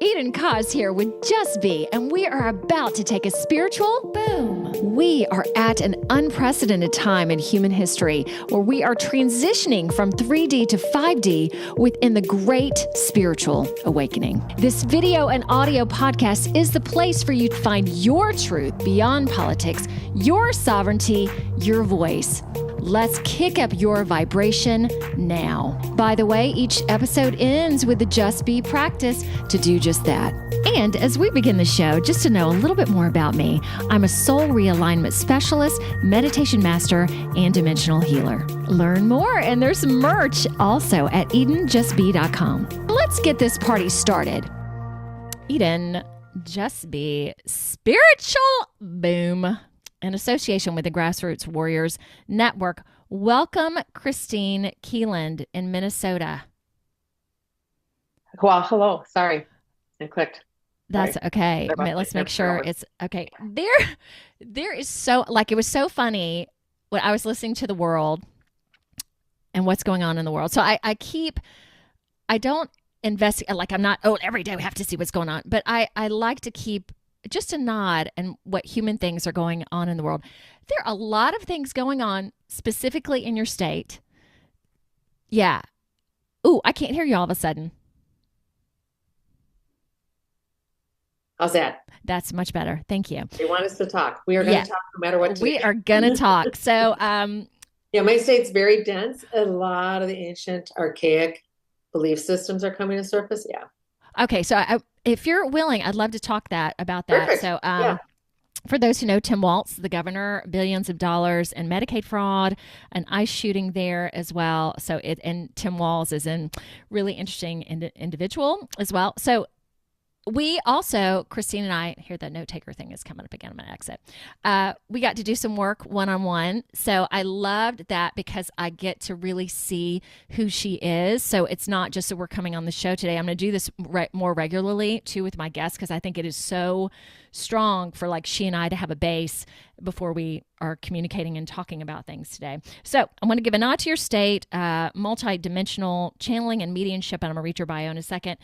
Eden Kaz here with Just Be, and we are about to take a spiritual boom. We are at an unprecedented time in human history where we are transitioning from 3D to 5D within the great spiritual awakening. This video and audio podcast is the place for you to find your truth beyond politics, your sovereignty, your voice. Let's kick up your vibration now. By the way, each episode ends with the Just Be practice to do just that. And as we begin the show, just to know a little bit more about me, I'm a soul realignment specialist, meditation master, and dimensional healer. Learn more, and there's merch also at EdenJustBe.com. Let's get this party started. Eden Just Be Spiritual Boom. In association with the Grassroots Warriors Network. Welcome, Kristine Kieland in Minnesota. Well, hello. Sorry. It clicked. That's okay. Let's make sure it's okay. There is so, it was so funny when I was listening to the world and what's going on in the world. So I don't investigate, I'm not, every day we have to see what's going on. But I like to keep just a nod and what human things are going on in the world. There are a lot of things going on specifically in your state. Yeah. Ooh, I can't hear you all of a sudden. How's that? That's much better. Thank you. They want us to talk. We are going to talk no matter what. We are going to talk. So, my state's very dense. A lot of the ancient, archaic belief systems are coming to surface. Yeah. Okay. So if you're willing, I'd love to talk about that. Perfect. So, for those who know Tim Walz, the governor, billions of dollars in Medicaid fraud, an ICE shooting there as well. So and Tim Walz is a really interesting individual as well. So we also, Kristine and I, here that note taker thing is coming up again. I'm going to exit. We got to do some work one-on-one. So I loved that because I get to really see who she is. So it's not just that we're coming on the show today. I'm going to do this more regularly too with my guests because I think it is so strong for she and I to have a base before we are communicating and talking about things today. So I'm going to give a nod to your state, multi-dimensional channeling and mediumship, and I'm going to read your bio in a second.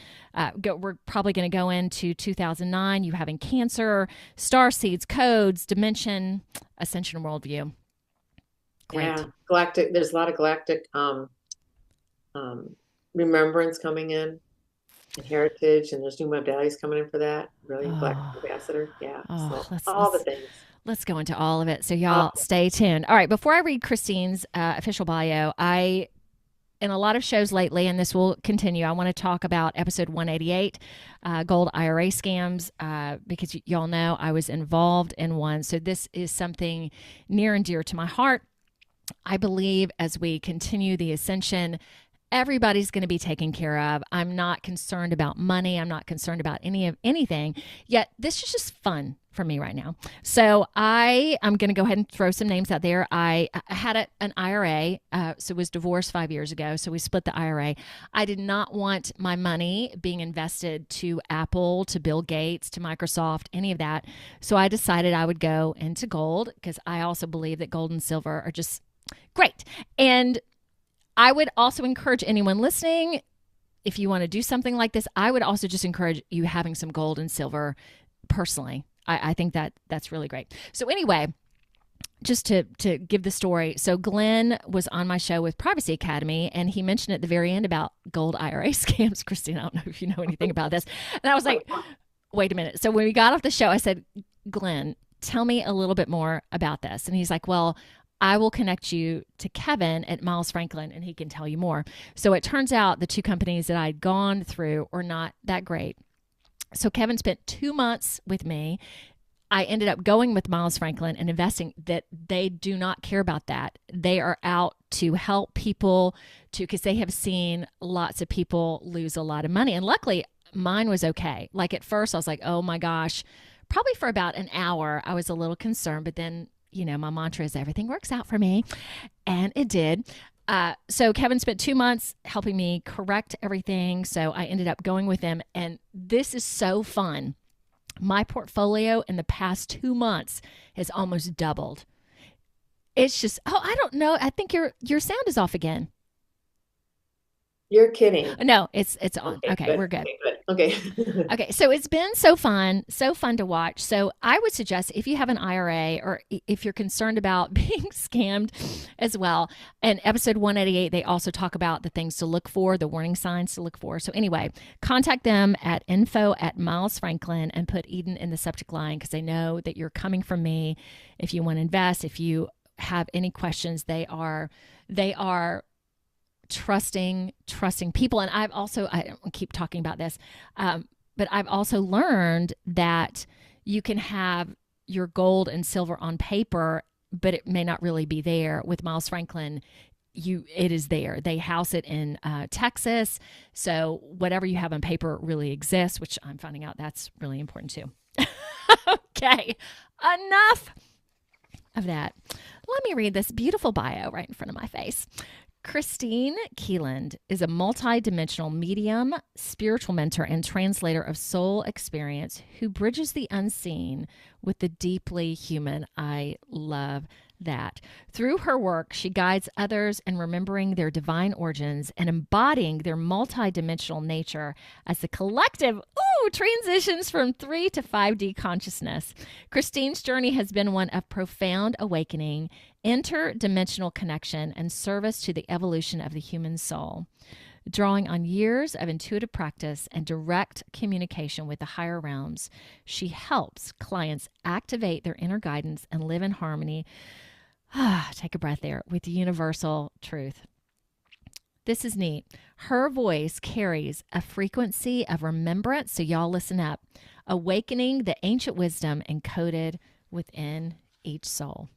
We're probably going to go into 2009, you having cancer, star seeds, codes, dimension, ascension worldview. Great. Yeah, galactic. There's a lot of galactic remembrance coming in. And heritage, and there's new modalities coming in for that. Really, Black Ambassador. Yeah. So the things. Let's go into all of it. So y'all stay tuned. All right. Before I read Kristine's official bio, in a lot of shows lately, and this will continue, I want to talk about episode 188, gold IRA scams, because y'all know I was involved in one. So this is something near and dear to my heart. I believe as we continue the ascension, everybody's going to be taken care of. I'm not concerned about money. I'm not concerned about anything. Yet this is just fun for me right now. So I'm going to go ahead and throw some names out there. I had an IRA, so was divorced 5 years ago. So we split the IRA. I did not want my money being invested to Apple, to Bill Gates, to Microsoft, any of that. So I decided I would go into gold because I also believe that gold and silver are just great. And I would also encourage anyone listening, if you want to do something like this, I would also just encourage you having some gold and silver personally. I think that's really great. So anyway, just to give the story. So Glenn was on my show with Privacy Academy, and he mentioned at the very end about gold IRA scams. Kristine, I don't know if you know anything about this. And I was like, wait a minute. So when we got off the show, I said, Glenn, tell me a little bit more about this. And he's like, well, I will connect you to Kevin at Miles Franklin, and he can tell you more. So it turns out the two companies that I'd gone through are not that great. So Kevin spent 2 months with me. I ended up going with Miles Franklin and investing. That they do not care about that. They are out to help people because they have seen lots of people lose a lot of money. And luckily mine was okay. At first I was like, oh my gosh, probably for about an hour I was a little concerned, but then my mantra is everything works out for me. And it did. So Kevin spent 2 months helping me correct everything. So I ended up going with him. And this is so fun. My portfolio in the past 2 months has almost doubled. It's just, I don't know. I think your sound is off again. You're kidding. No, it's on. Okay, we're good. Okay, good. Okay. Okay, so it's been so fun to watch. So I would suggest if you have an IRA or if you're concerned about being scammed as well, in episode 188, they also talk about the things to look for, the warning signs to look for. So anyway, contact them at info@milesfranklin and put Eden in the subject line because they know that you're coming from me. If you want to invest, if you have any questions, they are trusting people. And I don't keep talking about this, but I've also learned that you can have your gold and silver on paper, but it may not really be there. With Miles Franklin, it is there. They house it in Texas, so whatever you have on paper really exists, which I'm finding out that's really important too. Okay, enough of that. Let me read this beautiful bio right in front of my face. Kristine Kieland is a multi-dimensional medium, spiritual mentor, and translator of soul experience who bridges the unseen with the deeply human. I love that. Through her work, she guides others in remembering their divine origins and embodying their multi-dimensional nature as the collective transitions from 3 to 5D consciousness. Kristine's journey has been one of profound awakening, interdimensional connection, and service to the evolution of the human soul. Drawing on years of intuitive practice and direct communication with the higher realms, she helps clients activate their inner guidance and live in harmony. Take a breath there, with universal truth. This is neat. Her voice carries a frequency of remembrance, so y'all listen up, awakening the ancient wisdom encoded within each soul.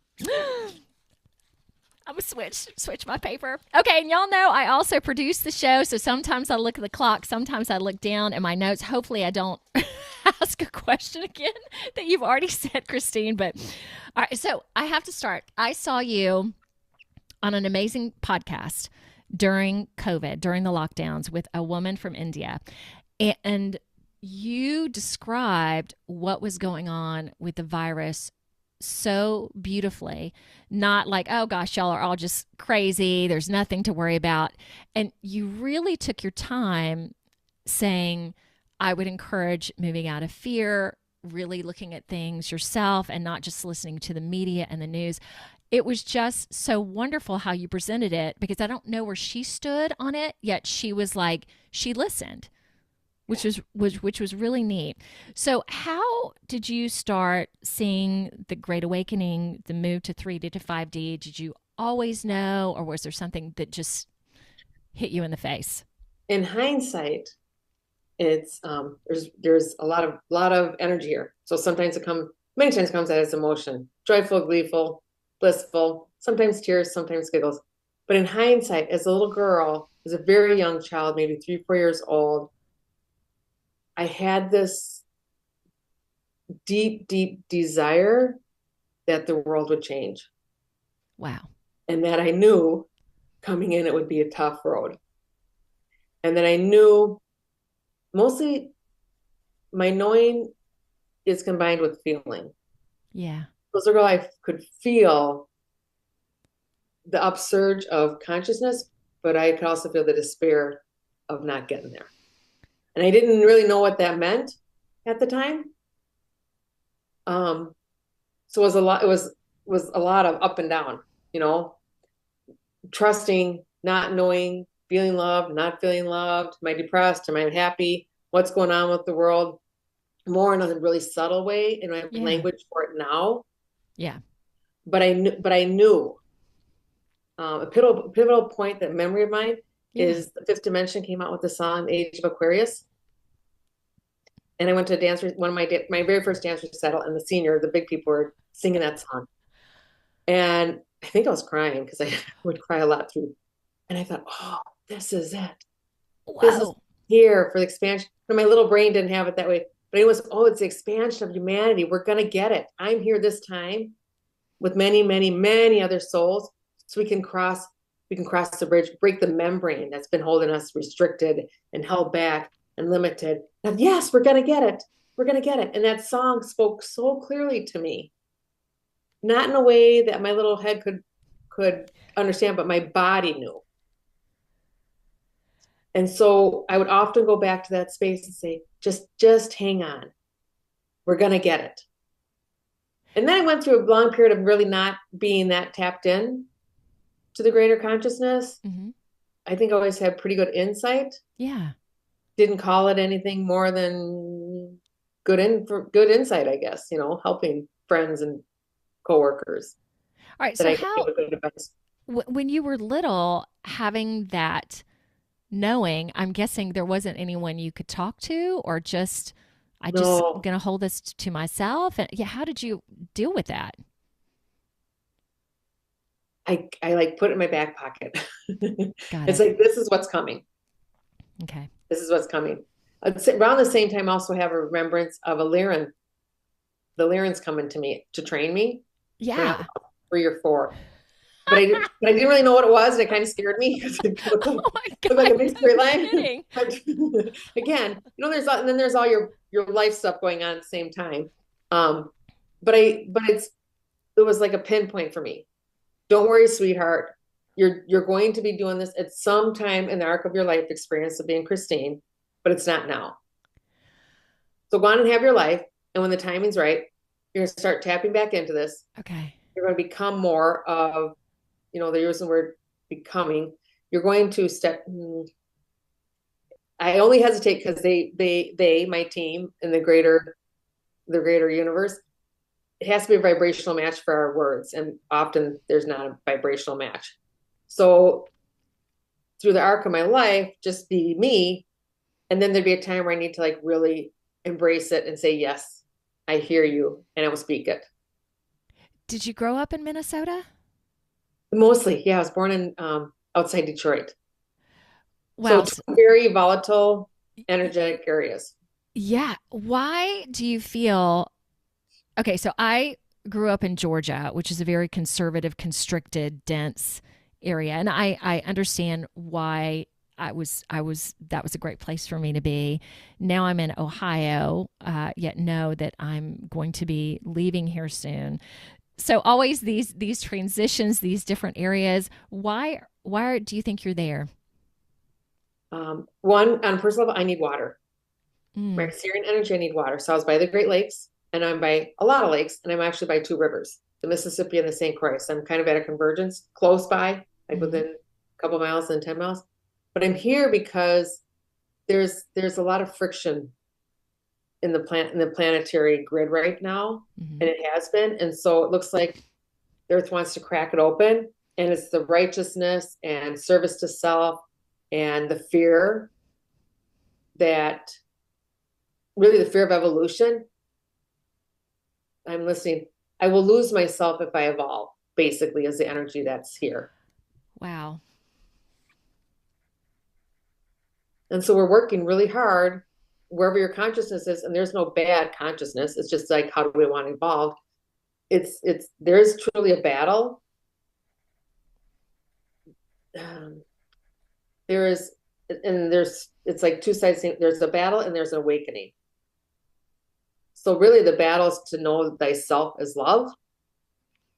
I'm going to switch my paper. Okay, and y'all know I also produce the show, so sometimes I look at the clock, sometimes I look down at my notes. Hopefully I don't ask a question again that you've already said, Kristine. But all right, so I have to start. I saw you on an amazing podcast during COVID, during the lockdowns, with a woman from India. And you described what was going on with the virus so beautifully, not like, oh gosh, y'all are all just crazy, there's nothing to worry about. And you really took your time saying, I would encourage moving out of fear, really looking at things yourself and not just listening to the media and the news. It was just so wonderful how you presented it, because I don't know where she stood on it, yet she was like, she listened, which was really neat. So how did you start seeing the Great Awakening, the move to 3D to 5D? Did you always know, or was there something that just hit you in the face? In hindsight, it's there's a lot of energy here. So sometimes many times comes as emotion, joyful, gleeful, blissful, sometimes tears, sometimes giggles. But in hindsight, as a little girl, as a very young child, maybe 3, 4 years old, I had this deep, deep desire that the world would change. Wow. And that I knew coming in, it would be a tough road. And that I knew mostly my knowing is combined with feeling. Yeah. As a girl, I could feel the upsurge of consciousness, but I could also feel the despair of not getting there. And I didn't really know what that meant at the time. So it was a lot of up and down, trusting, not knowing, feeling loved, not feeling loved. Am I depressed? Am I happy? What's going on with the world? More in a really subtle way, and I have language for it now. Yeah. But I knew a pivotal point, that memory of mine, is the Fifth Dimension came out with the song Age of Aquarius. And I went to a dance, one of my very first dance recital, and the big people were singing that song. And I think I was crying because I would cry a lot through. And I thought, oh, this is it. Whoa. This is here for the expansion. And my little brain didn't have it that way. But it was, it's the expansion of humanity. We're going to get it. I'm here this time with many, many, many other souls. So we can cross the bridge, break the membrane that's been holding us restricted and held back and limited. And yes, we're going to get it. We're going to get it. And that song spoke so clearly to me, not in a way that my little head could understand, but my body knew. And so I would often go back to that space and say, Just hang on. We're going to get it. And then I went through a long period of really not being that tapped in to the greater consciousness. Mm-hmm. I think I always had pretty good insight. Yeah. Didn't call it anything more than good insight, I guess, helping friends and coworkers All right. that So I could give how, a good advice. when you were little, having that knowing, I'm guessing there wasn't anyone you could talk to, or just, I just No, gonna hold this to myself. And yeah, how did you deal with that? I like put it in my back pocket. Got It's it. like, this is what's coming. Okay. This is what's coming. Around the same time, I also have a remembrance of a Lyran. The Lyran's coming to me to train me when I was Yeah. about 3 or 4. But I didn't really know what it was, and it kind of scared me because it Oh my looked like God. a big No straight line. kidding. But again, and then there's all your life stuff going on at the same time. Um, but it was like a pinpoint for me. Don't worry, sweetheart. You're going to be doing this at some time in the arc of your life experience of being Kristine, but it's not now. So go on and have your life, and when the timing's right, you're gonna start tapping back into this. Okay. You're going to become more of, they use the word becoming. You're going to step. I only hesitate because my team in the greater universe, it has to be a vibrational match for our words, and often there's not a vibrational match. So through the arc of my life, just be me, and then there'd be a time where I need to like really embrace it and say, yes, I hear you, and I will speak it. Did you grow up in Minnesota? Mostly, yeah, I was born in outside Detroit. So Wow. two very volatile, energetic areas. Yeah. Why do you feel okay? So I grew up in Georgia, which is a very conservative, constricted, dense area. And I understand why that was a great place for me to be. Now I'm in Ohio, yet know that I'm going to be leaving here soon. So always these transitions, these different areas. Why do you think you're there? One, on a personal level, I need water. My Mm, Sirian energy, I need water. So I was by the Great Lakes, and I'm by a lot of lakes, and I'm actually by 2 rivers, the Mississippi and the St. Croix. So I'm kind of at a convergence, close by, like mm-hmm, within a couple miles and 10 miles. But I'm here because there's a lot of friction in the planetary grid right now, mm-hmm. and it has been. And so it looks like the Earth wants to crack it open, and it's the righteousness and service to self and the fear that really the fear of evolution. I'm listening. I will lose myself if I evolve, basically, is the energy that's here. Wow. And so we're working really hard wherever your consciousness is, and there's no bad consciousness. It's just like, how do we want to evolve? There's truly a battle. Um, there is, and it's like two sides. There's a battle and there's an awakening. So really the battle is to know thyself as love,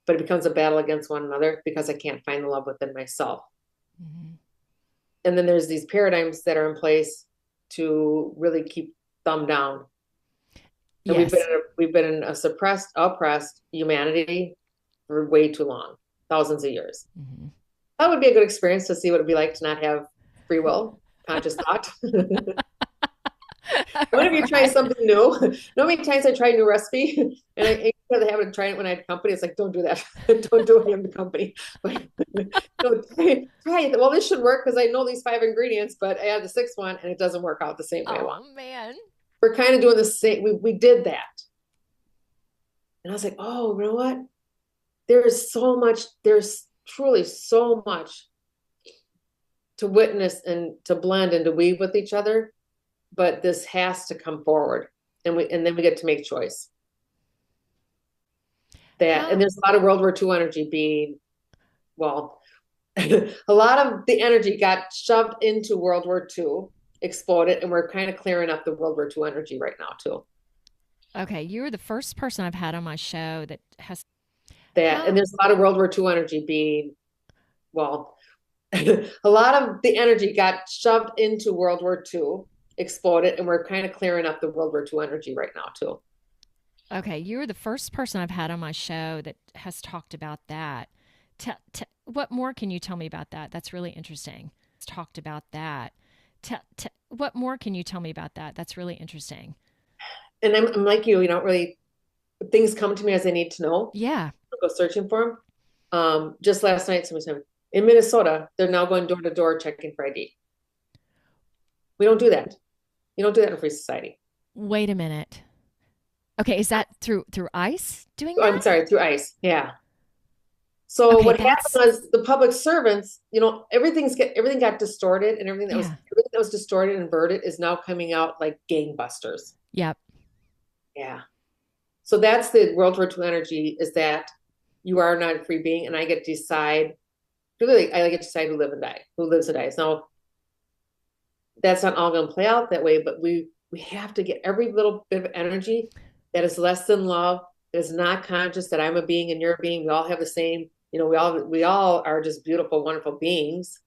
but it becomes a battle against one another because I can't find the love within myself. Mm-hmm. And then there's these paradigms that are in place to really keep thumb down. And Yes. we've been in a suppressed, oppressed humanity for way too long, thousands of years. Mm-hmm. That would be a good experience to see what it'd be like to not have free will, conscious thought. Whenever you try Right. something new, you know how many times I tried a new recipe and I had the habit of trying it when I had a company. It's like, don't do that. Don't do it in the company. But no, try it. Well, this should work because I know these 5 ingredients, but I add the sixth one and it doesn't work out the same way I want. Oh man. We're kind of doing the same. We did that. And I was like, oh, you know what? There's truly so much to witness and to blend and to weave with each other. But this has to come forward. And then we get to make choice. And How there's a lot of World War II energy being, well, a lot of the energy got shoved into World War II, exploded, and we're kind of clearing up the World War II energy right now too. okay, you were the first person I've had on my show that has And how there's a lot of World War II energy being, well, a lot of the energy got shoved into World War II, exploded, and we're kind of clearing up the World War II energy right now too. Okay, you're the first person I've had on my show that has talked about that. What more can you tell me about that? That's really interesting. Talked about that. What more can you tell me about that? That's really interesting. And I'm like you don't really, things come to me as I need to know. Yeah. I'll go searching for them. Just last night, somebody said in Minnesota, they're now going door to door checking for ID. We don't do that. You don't do that in a free society. Wait a minute. Okay, is that through ICE doing Oh, I'm that? sorry, through ICE. Yeah. So Okay, what happened that's was the public servants, everything got distorted, and yeah. everything that was distorted and inverted is now coming out like gangbusters. Yep. Yeah. So that's the World War II energy, is that you are not a free being, and I get to decide. Really, I get to decide who lives and dies. Now, that's not all going to play out that way, but we have to get every little bit of energy that is less than love, that is not conscious that I'm a being and you're a being. We all have the same, we all are just beautiful, wonderful beings.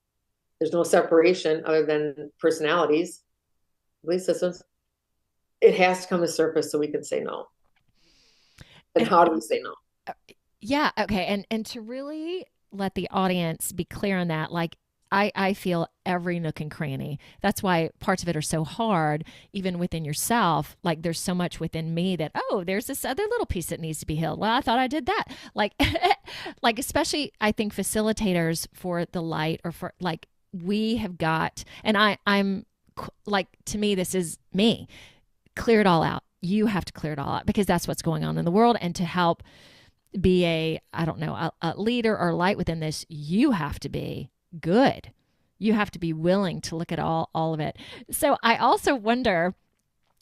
There's no separation other than personalities, belief systems. It has to come to surface so we can say no. And And how do we say no? uh, yeah, okay. And to really let the audience be clear on that, like I feel every nook and cranny. That's why parts of it are so hard, even within yourself. Like there's so much within me that, oh, there's this other little piece that needs to be healed. Well, I thought I did that. Like like especially I think facilitators for the light, or for like we have got, and I'm like, to me this is me. Clear it all out. You have to clear it all out, because that's what's going on in the world. And to help be I don't know, a leader or light within this, you have to be good. You have to be willing to look at all of it. So I also wonder,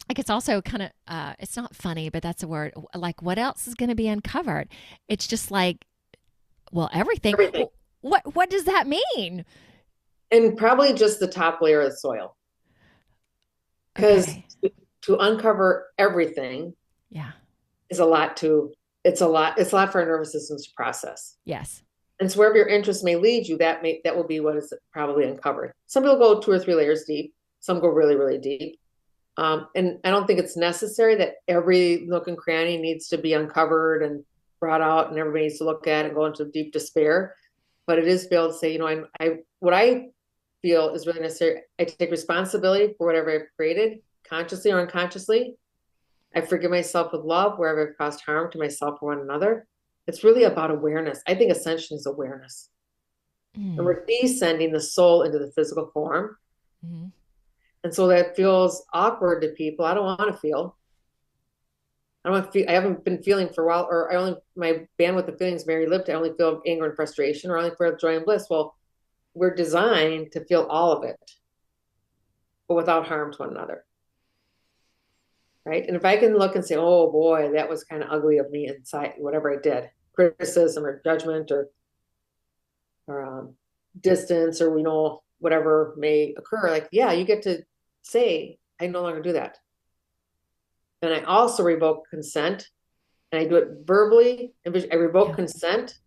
like, it's also kind of it's not funny, but that's a word, like what else is going to be uncovered? It's just like, well, everything. Everything. What does that mean? And probably just the top layer of the soil. Because Okay. to uncover everything Yeah. is a lot to it's a lot for our nervous systems to process. Yes. And so wherever your interest may lead you, that will be what is probably uncovered. Some people go 2 or 3 layers deep, some go really, really deep. And I don't think it's necessary that every nook and cranny needs to be uncovered and brought out and everybody needs to look at and go into deep despair. But it is to be able to say, what I feel is really necessary. I take responsibility for whatever I've created, consciously or unconsciously. I forgive myself with love wherever I've caused harm to myself or one another. It's really about awareness. I think ascension is awareness. And Mm. we're descending the soul into the physical form. Mm-hmm. And so that feels awkward to people. I don't want to feel. I don't want to feel. I haven't been feeling for a while, or my bandwidth of feelings very limited. I only feel anger and frustration, or I only feel joy and bliss. Well, we're designed to feel all of it, but without harm to one another. Right. And if I can look and say, oh boy, that was kind of ugly of me inside, whatever I did, criticism or judgment or distance, or whatever may occur, like, yeah, you get to say, I no longer do that. And I also revoke consent, and I do it verbally. And I revoke Yeah. consent.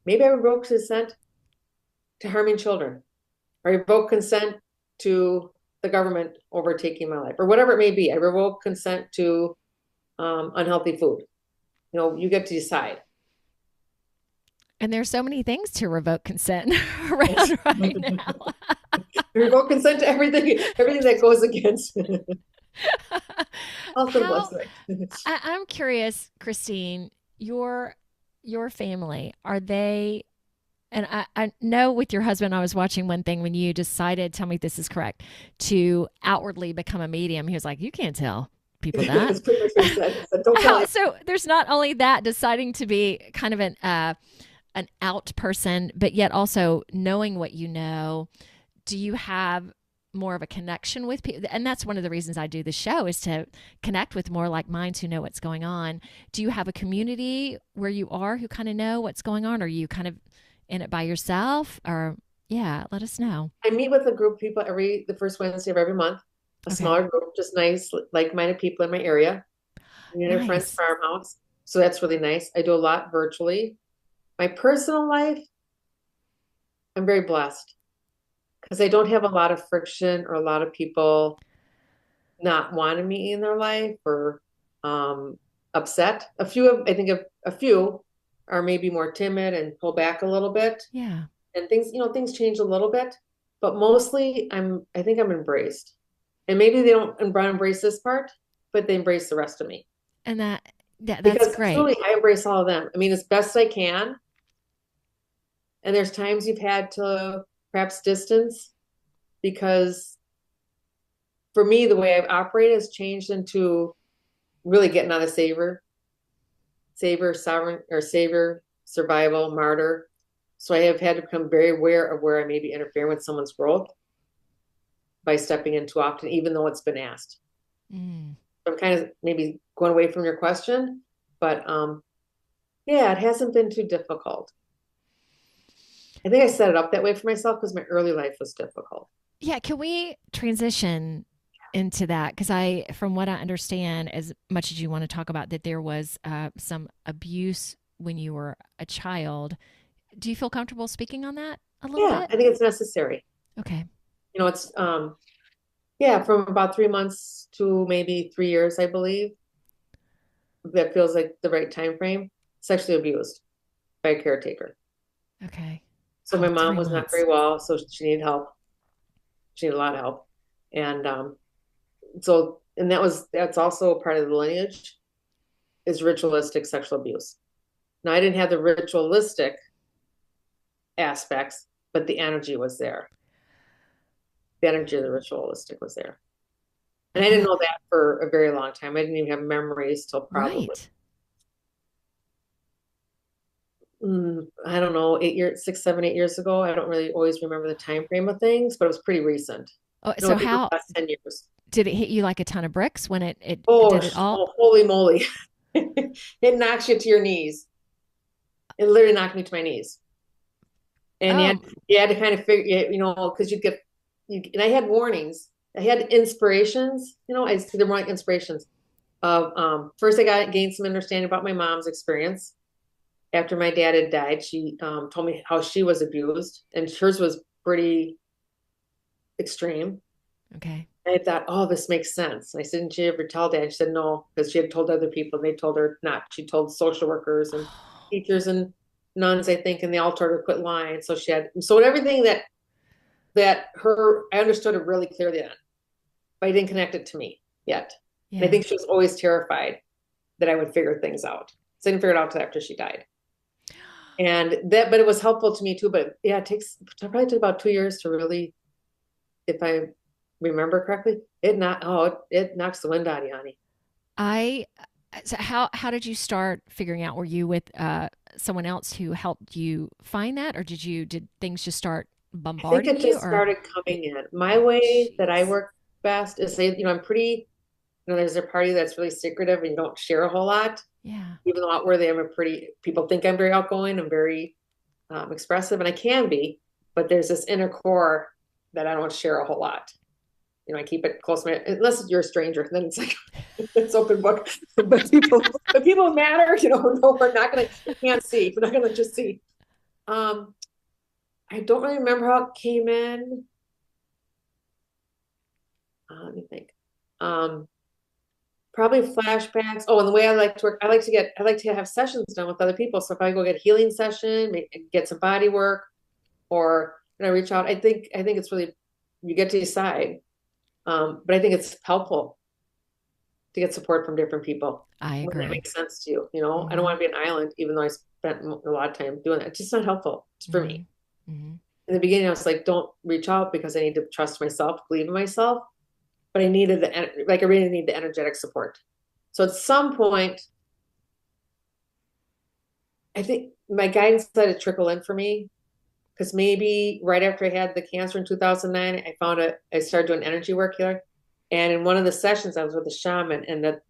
Maybe I revoke consent to harming children. I revoke consent to the government overtaking my life, or whatever it may be. I revoke consent to unhealthy food. You get to decide. And there's so many things to revoke consent around right now. Revoke consent to everything that goes against health and How blessing. I'm curious, Kristine, your family, are they, and I know with your husband, I was watching one thing when you decided, tell me if this is correct, to outwardly become a medium. He was like, you can't tell people that. That's pretty much what he said. So don't tell How, him. so there's not only that, deciding to be kind of an out person, but yet also knowing what you know. Do you have more of a connection with people? And that's one of the reasons I do the show, is to connect with more like minds who know what's going on. Do you have a community where you are who kind of know what's going on? Or are you kind of in it by yourself? Or yeah, let us know. I meet with a group of people the first Wednesday of every month. A Okay. smaller group, just nice, like-minded people in my area. At a friend's Nice. farmhouse. So that's really nice. I do a lot virtually. My personal life, I'm very blessed, because I don't have a lot of friction or a lot of people not wanting me in their life or upset. I think a few are maybe more timid and pull back a little bit, Yeah. and things change a little bit, but mostly I think I'm embraced. And maybe they don't embrace this part, but they embrace the rest of me. And that's Because great. truly I embrace all of them. I mean, as best I can. And there's times you've had to perhaps distance because for me, the way I've operated has changed into really getting on a sovereign or savior, survival, martyr. So I have had to become very aware of where I may be interfering with someone's growth by stepping in too often, even though it's been asked. Mm. I'm kind of maybe going away from your question, but yeah, it hasn't been too difficult. I think I set it up that way for myself because my early life was difficult. Yeah, can we transition into that? Because from what I understand, as much as you want to talk about that, there was some abuse when you were a child. Do you feel comfortable speaking on that a little Yeah, bit? I think it's necessary. Okay. It's yeah, from about 3 months to maybe 3 years, I believe. That feels like the right time frame. Sexually abused by a caretaker. Okay. So Oh, my mom three was not months. very well, so she needed help. She needed a lot of help. And and that's also part of the lineage is ritualistic sexual abuse. Now I didn't have the ritualistic aspects, but the energy was there. The energy of the ritualistic was there. And I didn't Uh, know that for a very long time. I didn't even have memories till probably, right. I don't know, 8 years, 6, 7, 8 years ago. I don't really always remember the time frame of things, but it was pretty recent. Oh, No, so within the how last 10 years. did it hit you like a ton of bricks when it Oh, did it all? oh, holy moly. It knocks you to your knees. It literally knocked me to my knees. And Oh, you had to kind of figure, because and I had warnings. I had inspirations, I see them more like inspirations of, first gained some understanding about my mom's experience. After my dad had died, she told me how she was abused, and hers was pretty extreme. okay. And I thought, oh, this makes sense. And I said, didn't she ever tell dad? She said, no, because she had told other people, and they told her not. She told social workers and teachers and nuns, I think, and they all told her to quit lying. So everything I understood it really clearly then, but I didn't connect it to me yet. And I Yeah. think she was always terrified that I would figure things out. So I didn't figure it out until after she died. But it was helpful to me too. But yeah, it probably took about 2 years to really, if I remember correctly, it knocks the wind out of you, honey. I so how did you start figuring out? Were you with someone else who helped you find that, or did things just start I think bombarding it you? just Or started coming in. My oh, way that I jeez. work best is I'm pretty, there's a party that's really secretive and you don't share a whole lot. Yeah. Even though outwardly people think I'm very outgoing, I'm very expressive, and I can be, but there's this inner core that I don't share a whole lot. I keep it close to unless you're a stranger, then it's like it's open book. But people matter, no, we're not gonna, we can't see. We're not gonna just see. Um, I don't really remember how it came in. Let me think. Um, Probably flashbacks. Oh, and the way I like to work, I like to have sessions done with other people. So if I go get a healing session, get some body work, or reach out, I think it's really, you get to decide. But I think it's helpful to get support from different people I when that agree. makes sense to you. I don't Mm-hmm. want to be an island, even though I spent a lot of time doing that. It's just not helpful. It's for Mm-hmm. me. Mm-hmm. In the beginning, I was like, don't reach out because I need to trust myself, believe in myself. But I needed I really need the energetic support. So at some point, I think my guidance let it trickle in for me because maybe right after I had the cancer in 2009, I started doing energy work here. And in one of the sessions, I was with a shaman, and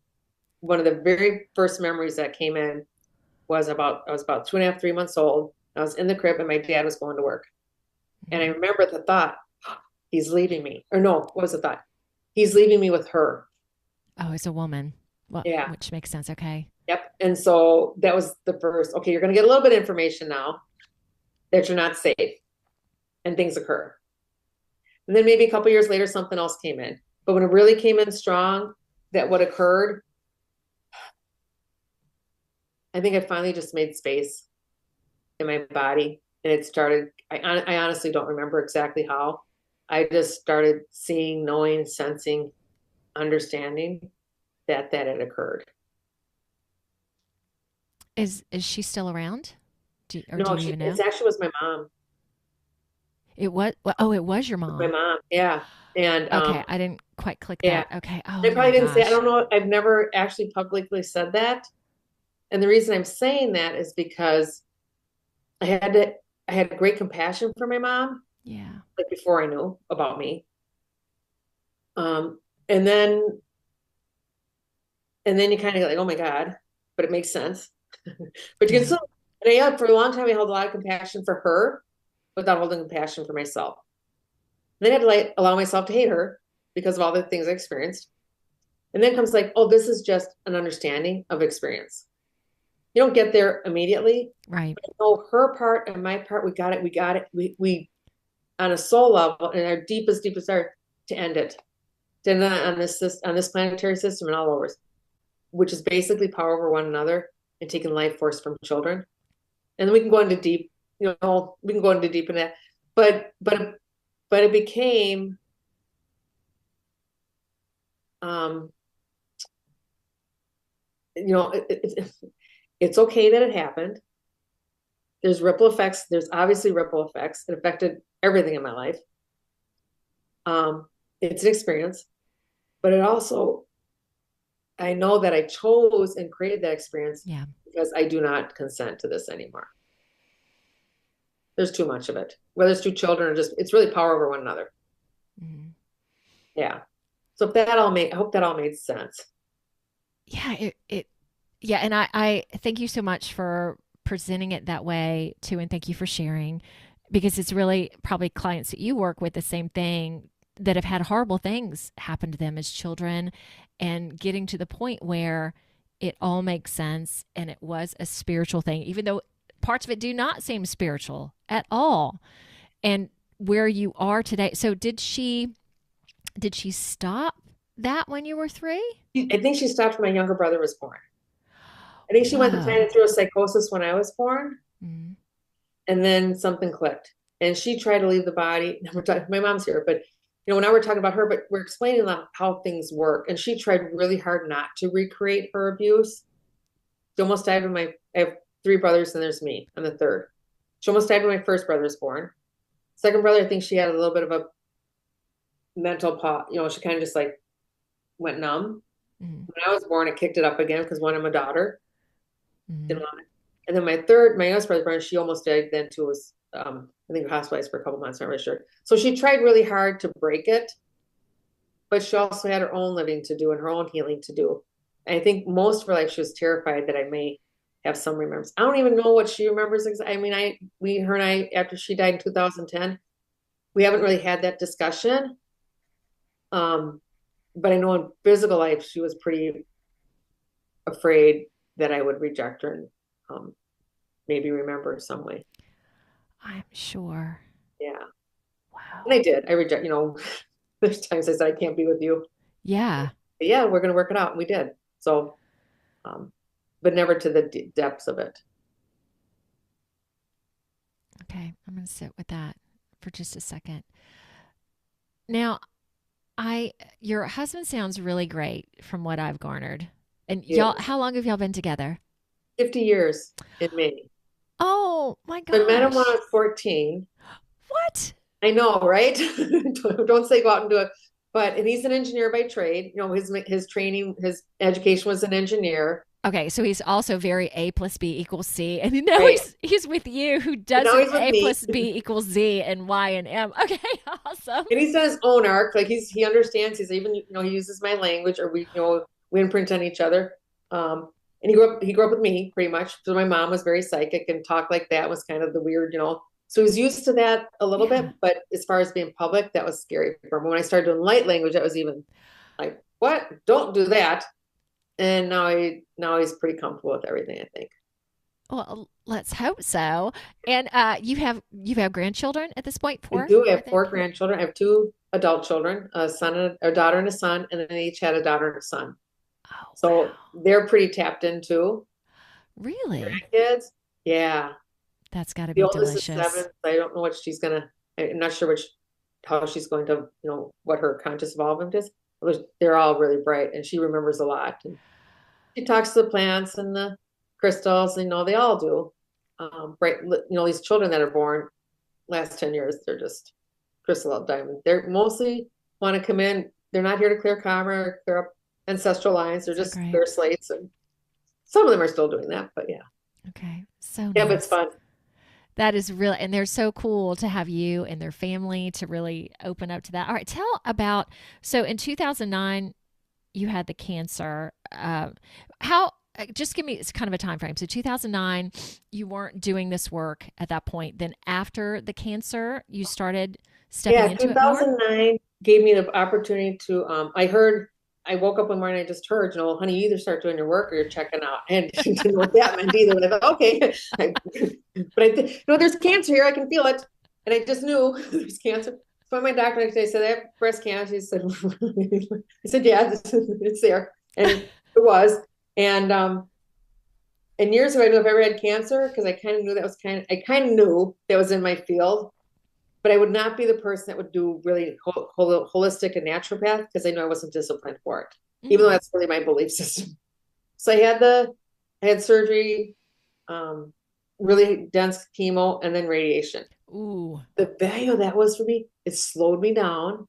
one of the very first memories that came in I was about 2.5, 3 months old. I was in the crib, and my dad was going to work. And I Mm-hmm. remember the thought, he's leaving me. Or no, what was the thought? He's leaving me with her. Oh, as a woman. Well, Yeah. which makes sense. Okay. Yep. And so that was the first, okay, you're going to get a little bit of information now that you're not safe and things occur. And then maybe a couple years later, something else came in. But when it really came in strong, that what occurred, I think I finally just made space in my body. And it started, I honestly don't remember exactly how. I just started seeing, knowing, sensing, understanding that had occurred. Is she still around? Do No, you even it know? actually was my mom. It was, oh, it was your My mom. mom, yeah. And Okay, I didn't quite click yeah, that. Okay. I Oh probably my didn't say, I gosh. don't know, I've never actually publicly said that. And the reason I'm saying that is because I had to, I had great compassion for my mom, Yeah. like before I knew about me. Um, and then you kind of get like, oh my God, but it makes sense. But you can Yeah. still, and yeah, for a long time I held a lot of compassion for her without holding compassion for myself. And then I had to like allow myself to hate her because of all the things I experienced. And then comes like, oh, this is just an understanding of experience. You don't get there immediately. Right. But I know her part and my part, we got it, we got it. We on a soul level and our deepest desire to end it. To end it on this planetary system and all over, which is basically power over one another and taking life force from children. And then we can go into deep, we can go into deep in that. But it became um, it's okay that it happened. There's ripple effects. There's obviously ripple effects. It affected everything in my life. It's an experience, but it also, I know that I chose and created that experience Yeah. because I do not consent to this anymore. There's too much of it, whether it's two children or just, it's really power over one another. Mhm. Yeah. So if that all made, I hope that all made sense. Yeah. Yeah. And I thank you so much for presenting it that way too. And thank you for sharing because it's really probably clients that you work with the same thing that have had horrible things happen to them as children and getting to the point where it all makes sense and it was a spiritual thing, even though parts of it do not seem spiritual at all. And where you are today. So did she stop that when you were 3? I think she stopped when my younger brother was born. I think she went kind Whoa. of through a psychosis when I was born, Mm. and then something clicked. And she tried to leave the body. We're talking, my mom's here, but now we're talking about her, but we're explaining how things work. And she tried really hard not to recreate her abuse. She almost died when I have 3 brothers and there's me. I'm the third. She almost died when my first brother was born. Second brother, I think she had a little bit of a mental pause. She kind of just like went numb. Mm. When I was born, it kicked it up again because one, I'm a daughter. Didn't Mm. want it. And then my youngest brother, Brian, she almost died then too. Was I think hospitalized for a couple months. I'm not really sure. So she tried really hard to break it, but she also had her own living to do and her own healing to do. And I think most of her life she was terrified that I may have some remembrance. I don't even know what she remembers. I mean, her and I, after she died in 2010, we haven't really had that discussion. Um, but I know in physical life she was pretty afraid that I would reject her and maybe remember some way. I'm sure. Yeah. And Wow. I did. I reject, there's times I said, I can't be with you. Yeah. But yeah, we're going to work it out. And we did. So, um, but never to the depths of it. Okay. I'm going to sit with that for just a second. Now, I your husband sounds really great from what I've garnered. And y'all, Yes. how long have y'all been together? 50 years in May. Oh my So I met him when I gosh. was 14. What? I know, right? Don't say go out and do it. And he's an engineer by trade. His training, his education was an engineer, Okay, so he's also very A plus B equals C, and now right? he's with you who But now doesn't he's with A me. plus B equals Z and Y and M. Okay, awesome. And he's done his own arc. Like he understands. He's even he uses my language, or we imprint on each other. And he grew up with me pretty much. So my mom was very psychic and talked like that was kind of the weird. So he was used to that a little Yeah. bit, but as far as being public, that was scary for him. When I started doing light language, that was even like, what? Don't do that. And now he's pretty comfortable with everything, I think. Well, let's hope so. And you have grandchildren at this point, I four, do. I I have four think. grandchildren. I have two adult children, a son and a daughter and a son, and then they each had a daughter and a son. Oh, So wow. they're pretty tapped into Really? grandkids. Yeah. That's got to The be oldest is seven. delicious. I don't know what she's gonna, I'm not sure how she's going to, what her conscious involvement is. They're all really bright and she remembers a lot. And she talks to the plants and the crystals, and they all do. Bright, these children that are born last 10 years, they're just crystal diamond. They're mostly want to come in. They're not here to clear karma or clear up ancestral lines. They're So just great. clear slates. And some of them are still doing that, but yeah. Okay. So Yeah, but it's nice. fun. That is really, and they're so cool to have you and their family to really open up to that. All right. Tell about, so in 2009, you had the cancer. How, just give me it's kind of a time frame. So 2009, you weren't doing this work at that point. Then after the cancer, you started stepping Yeah, into it more? 2009 gave me the opportunity to, I woke up one morning, I just heard, honey, you either start doing your work or you're checking out. And didn't know what that meant either. But I thought, okay. But there's cancer here. I can feel it. And I just knew there's cancer. So my doctor next day said, I have breast cancer. He said, I said, yeah, it's there. And it was. And years ago, I knew if I ever had cancer, because I kind of knew I kind of knew that was in my field, but I would not be the person that would do really holistic and naturopath because I know I wasn't disciplined for it, even though Mm. that's really my belief system. So I had surgery, um, really dense chemo, and then radiation. Ooh. The value of that was for me, it slowed me down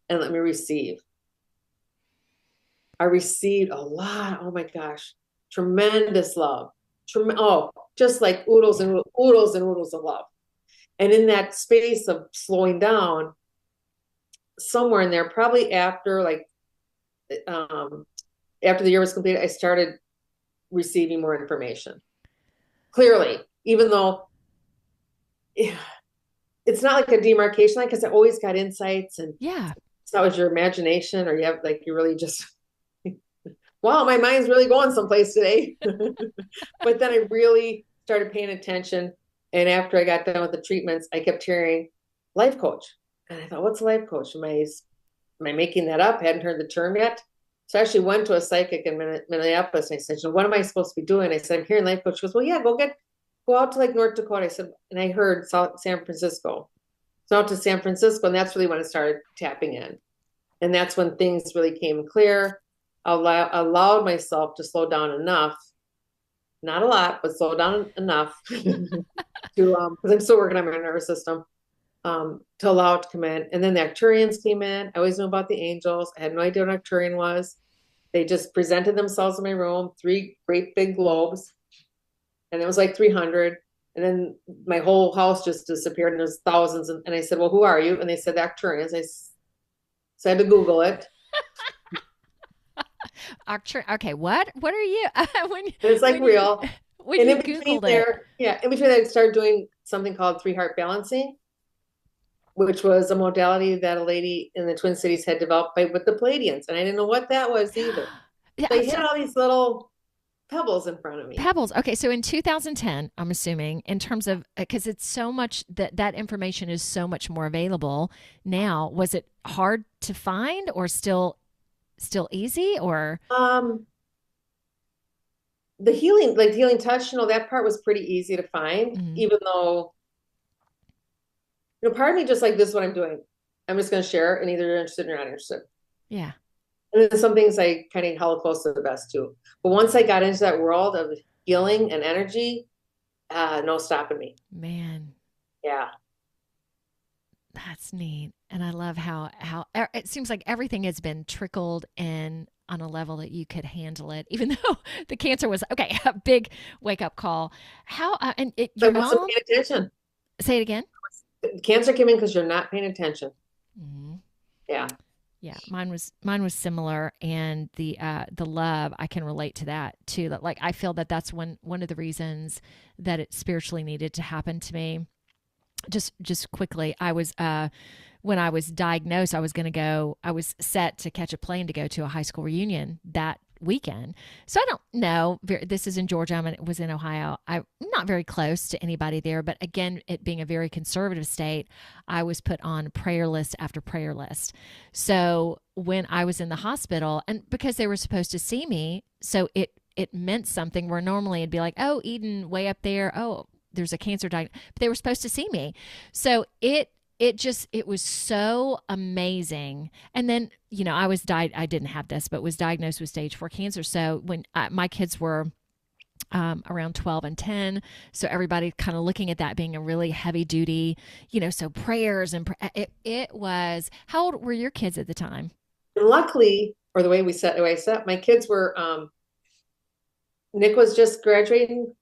and let me receive. I received a lot. Oh my gosh, tremendous love. Just like oodles Yeah. and oodles and oodles of love. And in that space of slowing down, somewhere in there, probably um, after the year was completed, I started receiving more information. Clearly, even though it's not like a demarcation line, because I always got insights, and Yeah. it's not with your imagination, or you have like you really just wow, my mind's really going someplace today. But then I really started paying attention. And after I got done with the treatments, I kept hearing life coach. And I thought, what's a life coach? Am I making that up? I hadn't heard the term yet. So I actually went to a psychic in Minneapolis and I said, what am I supposed to be doing? I said, I'm hearing life coach. She goes, well, yeah, go out to like North Dakota. I said, and I heard San Francisco. So out to San Francisco. And that's really when I started tapping in. And that's when things really came clear. Allowed myself to slow down enough, not a lot, but slow down enough to because I'm still working on my nervous system, to allow it to come in. And then the Arcturians came in. I always knew about the angels. I had no idea what an Arcturian was. They just presented themselves in my room, three great big globes, and it was like 300. And then my whole house just disappeared, and there's thousands. And I said, "Well, who are you?" And they said, the Arcturians. So I had to Google it. Okay, what are you And it's like when you real. when And you in between googled it? there, yeah, in between that, I started doing something called three heart balancing, which was a modality that a lady in the Twin Cities had developed with the Pleadians. And I didn't know what that was either. Yeah, They hit so all these little pebbles in front of me. Pebbles. Okay, so in 2010, I'm assuming in terms of because it's so much that information is so much more available now. Was it hard to find or still easy or Um, the healing, like the healing touch, that part was pretty easy to find, mm, even though, part of me just like, this is what I'm doing. I'm just going to share, and either you're interested or you're not interested. yeah, And then some things I kind of held close to the vest too. But once I got into that world of healing and energy, no stopping me. man, Yeah. that's neat. And I love how it seems like everything has been trickled in on a level that you could handle it, even though the cancer was okay, a big wake up call. How So I your wasn't mom? paying attention. Say it again. Cancer came in because you're not paying attention. Mhm. Yeah. Yeah, mine was similar, and the love I can relate to that too. That like I feel that that's one of the reasons that it spiritually needed to happen to me. Just quickly, I was when I was diagnosed, I was going to go. I was set to catch a plane to go to a high school reunion that weekend. So I don't know. This is in Georgia. Was in Ohio. I'm not very close to anybody there. But again, it being a very conservative state, I was put on prayer list after prayer list. So when I was in the hospital, and because they were supposed to see me, so it meant something where normally it'd be like, oh, Eden, way up there. Oh, there's a cancer diagnosis. But they were supposed to see me. So it was so amazing. And then, I didn't have this, but was diagnosed with stage 4 cancer. So when my kids were around 12 and 10, so everybody kind of looking at that being a really heavy duty, so prayers and it was. How old were your kids at the time? And luckily, or the way I set, my kids were, Nick was just graduating.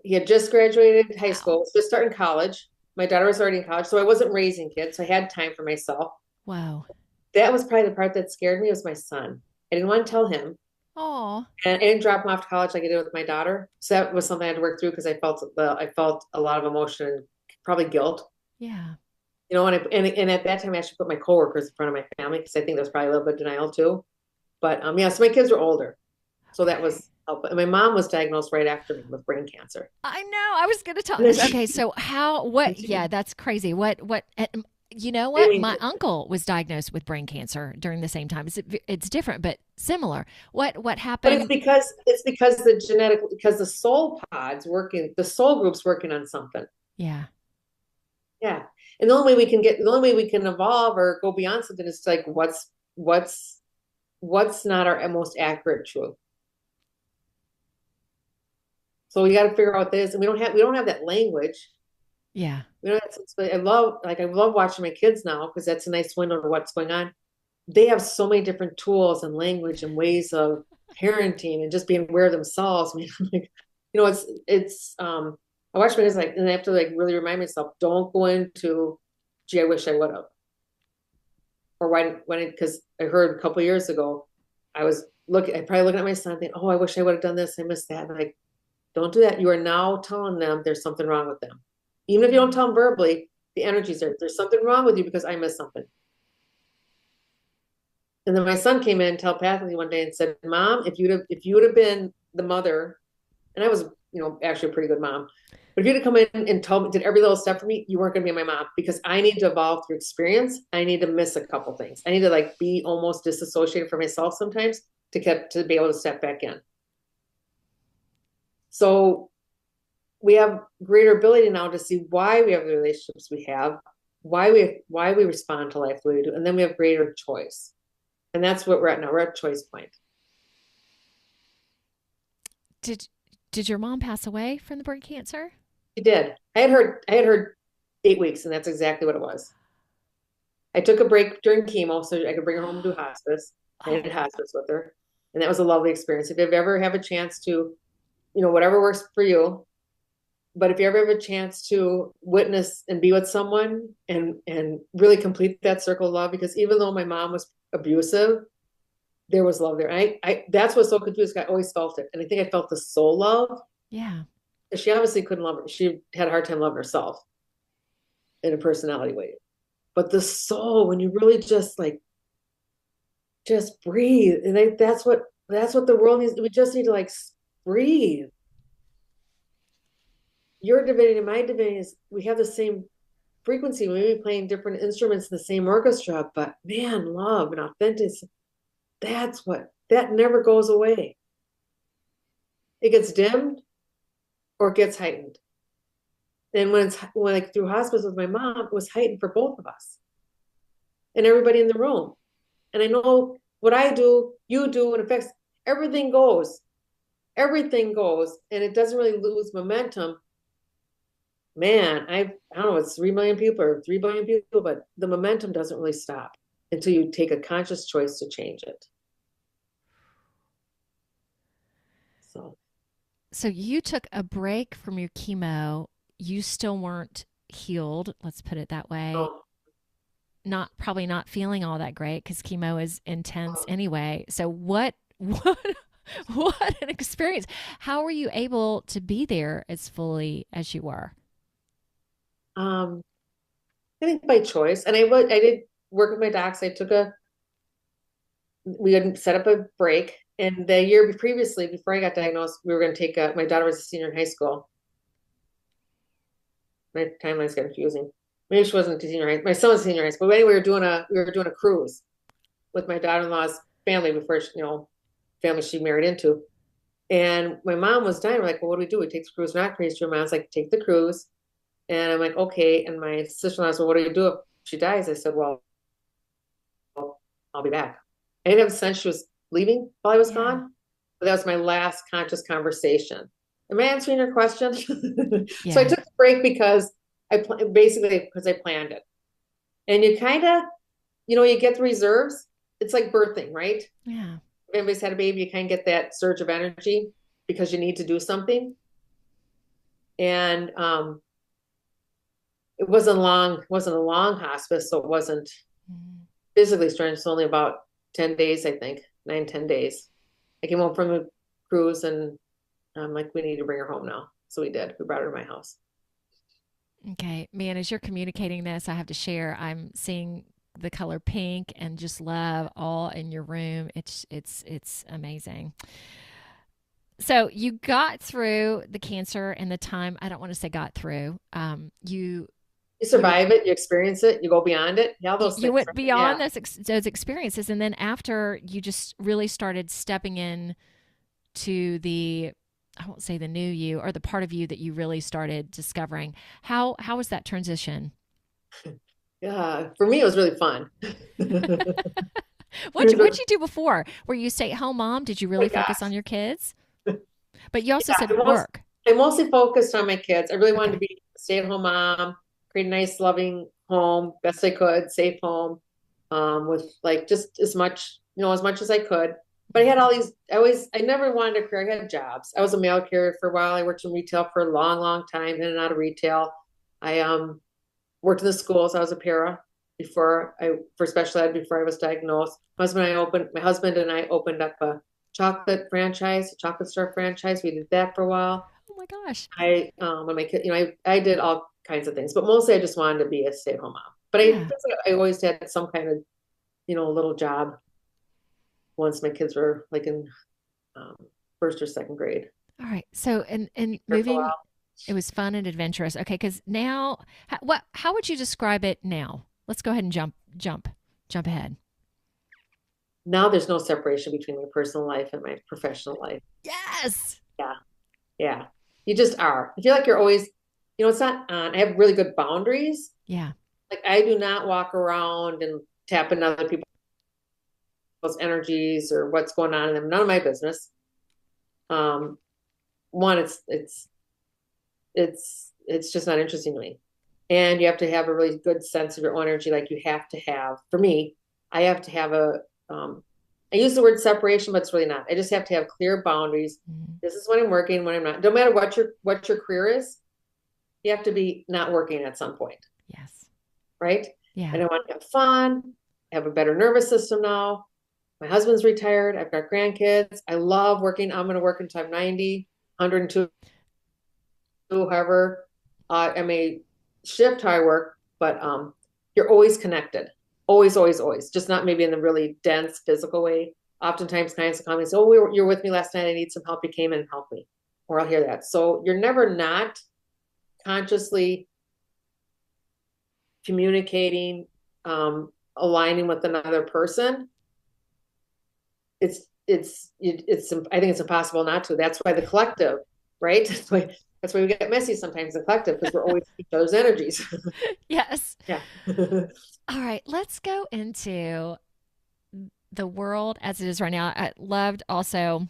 He had just graduated high school, just starting college. My daughter was already in college, so I wasn't raising kids, so I had time for myself. Wow. That was probably the part that scared me, was my son. I didn't want to tell him. Oh. And I didn't drop him off to college like I did with my daughter. So that was something I had to work through, because I felt a lot of emotion and probably guilt. Yeah. And at that time I actually put my coworkers in front of my family, because I think there's probably a little bit of denial too. But yeah, so my kids were older. So that was helpful. And my mom was diagnosed right after me with brain cancer. I know. I was going to talk. Okay, so yeah, that's crazy. You know what? My uncle was diagnosed with brain cancer during the same time. It's different, but similar. What happened? But it's because the soul pods working, the soul group's working on something. Yeah. Yeah. And the only way we can evolve or go beyond something is like, what's not our most accurate truth. So we got to figure out what this, and we don't have that language. Yeah. I love watching my kids now, because that's a nice window to what's going on. They have so many different tools and language and ways of parenting and just being aware of themselves. I mean, like, I watch my kids, and I have to really remind myself, don't go into, gee, I wish I would have. Or because I heard a couple of years ago, I probably looking at my son thinking, oh, I wish I would have done this. I missed that. And don't do that. You are now telling them there's something wrong with them. Even if you don't tell them verbally, the energy's there. There's something wrong with you because I missed something. And then my son came in telepathically one day and said, Mom, if you would have been the mother, and I was, actually a pretty good mom, but if you'd have come in and did every little step for me, you weren't going to be my mom, because I need to evolve through experience. I need to miss a couple things. I need to be almost disassociated from myself sometimes to be able to step back in. So we have greater ability now to see why we have the relationships we have, why we respond to life the way we do, and then we have greater choice. And that's what we're at now. We're at choice point. Did your mom pass away from the brain cancer? She did. I had her 8 weeks, and that's exactly what it was. I took a break during chemo so I could bring her home and do hospice. I did hospice with her, and that was a lovely experience. If you ever have a chance to, whatever works for you, but if you ever have a chance to witness and be with someone and really complete that circle of love, because even though my mom was abusive, there was love there. I that's what's so confused. I always felt it, and I think I felt the soul love. Yeah. She obviously couldn't love her. She had a hard time loving herself in a personality way. But the soul, when you really just breathe, and that's what the world needs. We just need to breathe. Your divinity and my divinity is, we have the same frequency. We may be playing different instruments in the same orchestra, but man, love and authenticity, that never goes away. It gets dimmed or it gets heightened. And when through hospice with my mom, it was heightened for both of us and everybody in the room. And I know what I do, you do, and affects everything goes, and it doesn't really lose momentum. Man, I don't know, it's 3 million people or 3 billion people, but the momentum doesn't really stop until you take a conscious choice to change it. So you took a break from your chemo. You still weren't healed, let's put it that way. No. Probably not feeling all that great, because chemo is intense anyway. So what an experience. How were you able to be there as fully as you were? I think by choice. And I did work with my docs. We had set up a break, And the year previously, before I got diagnosed, we were going to take my daughter was a senior in high school. My timeline's confusing. Maybe she wasn't a senior high. My son was a senior high school. But anyway, we were doing a cruise with my daughter-in-law's family before she, family she married into. And my mom was dying. We're like, well, what do we do? We take the cruise. We're not crazy. Your mom's like, take the cruise. And I'm like, okay. And my sister-in-law said, well, what do you do if she dies? I said, well, I'll be back. I didn't have a sense she was leaving while I was gone. But that was my last conscious conversation. Am I answering your question? Yeah. So I took a break because because I planned it. And you kind of, you get the reserves. It's like birthing, right? Yeah. If anybody's had a baby, you kind of get that surge of energy because you need to do something. And it wasn't a long hospice, so it wasn't physically strange. It's only about 10 days, I think, 9-10 days. I came home from the cruise and I'm like, we need to bring her home now. So we did. We brought her to my house. Okay, man, as you're communicating this, I have to share, I'm seeing the color pink and just love all in your room. It's amazing. So you got through the cancer and the time, I don't want to say got through. You survive it, you experience it, you go beyond it. Yeah, those you things. went beyond those experiences, and then after you just really started stepping in to the, I won't say the new you, or the part of you that you really started discovering. How was that transition? Yeah, for me, it was really fun. What'd you do before? Were you a stay-at-home mom? Did you Oh really my gosh. focus on your kids? But you also Yeah, said work. I mostly focused on my kids. I really wanted to Okay. be a stay-at-home mom, create a nice, loving home, best I could, safe home, with like just as much, as much as I could. But I had all these, I never wanted a career. I had jobs. I was a mail carrier for a while. I worked in retail for a long, long time, in and out of retail. I worked in the schools. I was a para for special ed before I was diagnosed. My husband and I opened up a chocolate store franchise. We did that for a while. Oh my gosh. When my kid, I did all kinds of things, but mostly I just wanted to be a stay-at-home mom. But Yeah. I always had some kind of, little job once my kids were like in um, first or second grade. All right. So, and For a moving, while. it was fun and adventurous. Okay, because now, how would you describe it now? Let's go ahead and jump ahead. Now there's no separation between my personal life and my professional life. Yes. Yeah. Yeah. You just are. I feel like you're always, it's not on. I have really good boundaries. Yeah. Like I do not walk around and tap into other people's energies or what's going on in them. None of my business. One, it's just not interesting to me. And you have to have a really good sense of your own energy. Like you have to have, for me, I have to have I use the word separation, but it's really not. I just have to have clear boundaries. Mm-hmm. This is when I'm working, when I'm not. No matter what your career is, you have to be not working at some point. Yes. Right? Yeah. And I want to have fun. I have a better nervous system now. My husband's retired. I've got grandkids. I love working. I'm going to work until I'm 90, 102, however. I may shift how I work, but you're always connected. Always, always, always. Just not maybe in the really dense physical way. Oftentimes clients will call me and say, oh, you were with me last night. I need some help. You came in and helped me. Or I'll hear that. So you're never not consciously communicating, aligning with another person. I think it's impossible not to. That's why the collective, right? That's why we get messy sometimes, the collective, because we're always each other's energies. Yes. Yeah. All right. Let's go into the world as it is right now. I loved also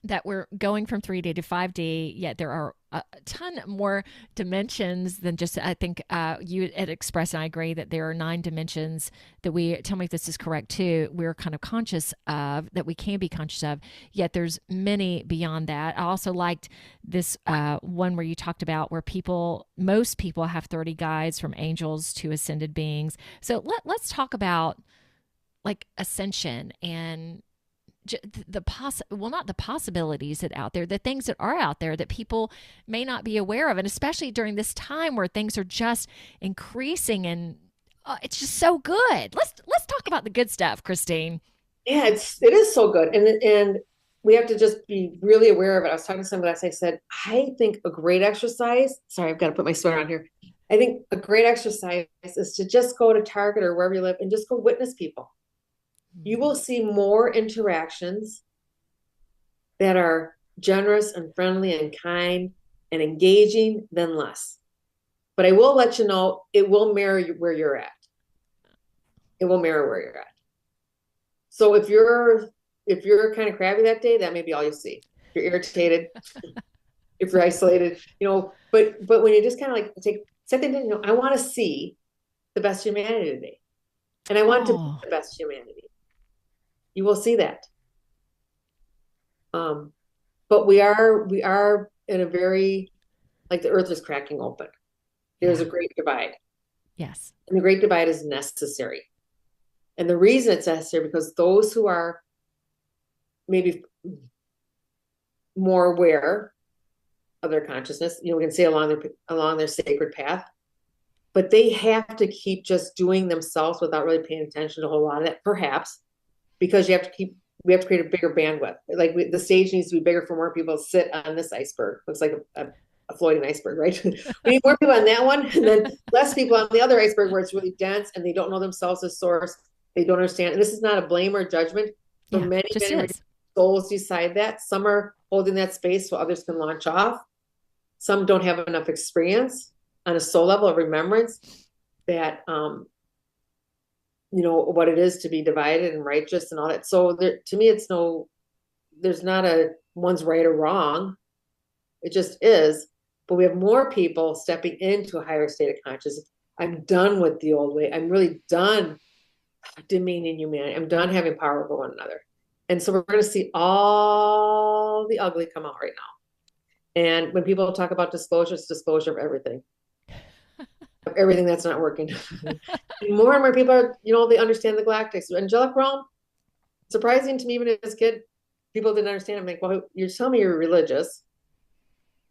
that we're going from 3D to 5D, yet there are a ton more dimensions than just, I think you had expressed, and I agree that there are 9 dimensions that tell me if this is correct too, we're kind of conscious of, that we can be conscious of, yet there's many beyond that. I also liked this one where you talked about where most people have 30 guides from angels to ascended beings. So let's talk about like ascension and not the possibilities that out there, the things that are out there that people may not be aware of, and especially during this time where things are just increasing, and it's just so good. Let's talk about the good stuff, Kristine. Yeah, it is so good. And we have to just be really aware of it. I was talking to somebody last night, I said, I think a great exercise, sorry, I've got to put my sweater on here. I think a great exercise is to just go to Target or wherever you live and just go witness people. You will see more interactions that are generous and friendly and kind and engaging than less. But I will let you know, it will mirror where you're at. It will mirror where you're at. So if you're kind of crabby that day, that may be all you see. If you're irritated, if you're isolated, but when you just kind of like take something, I want to see the best humanity today. And I want to be Oh, the best humanity. You will see that. Um, but we are in a very, like, the earth is cracking open. There's a yeah. great divide. Yes. And the great divide is necessary. And the reason it's necessary because those who are maybe more aware of their consciousness, we can say along their sacred path, but they have to keep just doing themselves without really paying attention to a whole lot of that, perhaps, because we have to create a bigger bandwidth. Like the stage needs to be bigger for more people to sit on this iceberg. Looks like a floating iceberg, right? We need more people on that one, and then less people on the other iceberg where it's really dense and they don't know themselves as source. They don't understand. And this is not a blame or judgment. For Yeah. many, Just many, many is. souls decide that. Some are holding that space so others can launch off. Some don't have enough experience on a soul level of remembrance that what it is to be divided and righteous and all that. So to me, there's not a one's right or wrong. It just is. But we have more people stepping into a higher state of consciousness. I'm done with the old way. I'm really done demeaning humanity. I'm done having power over one another. And so we're going to see all the ugly come out right now. And when people talk about disclosure, it's disclosure of everything that's not working. More and more people are, they understand the galactics. Angelic realm, surprising to me, even as a kid, people didn't understand. I'm like, well, you're telling me you're religious,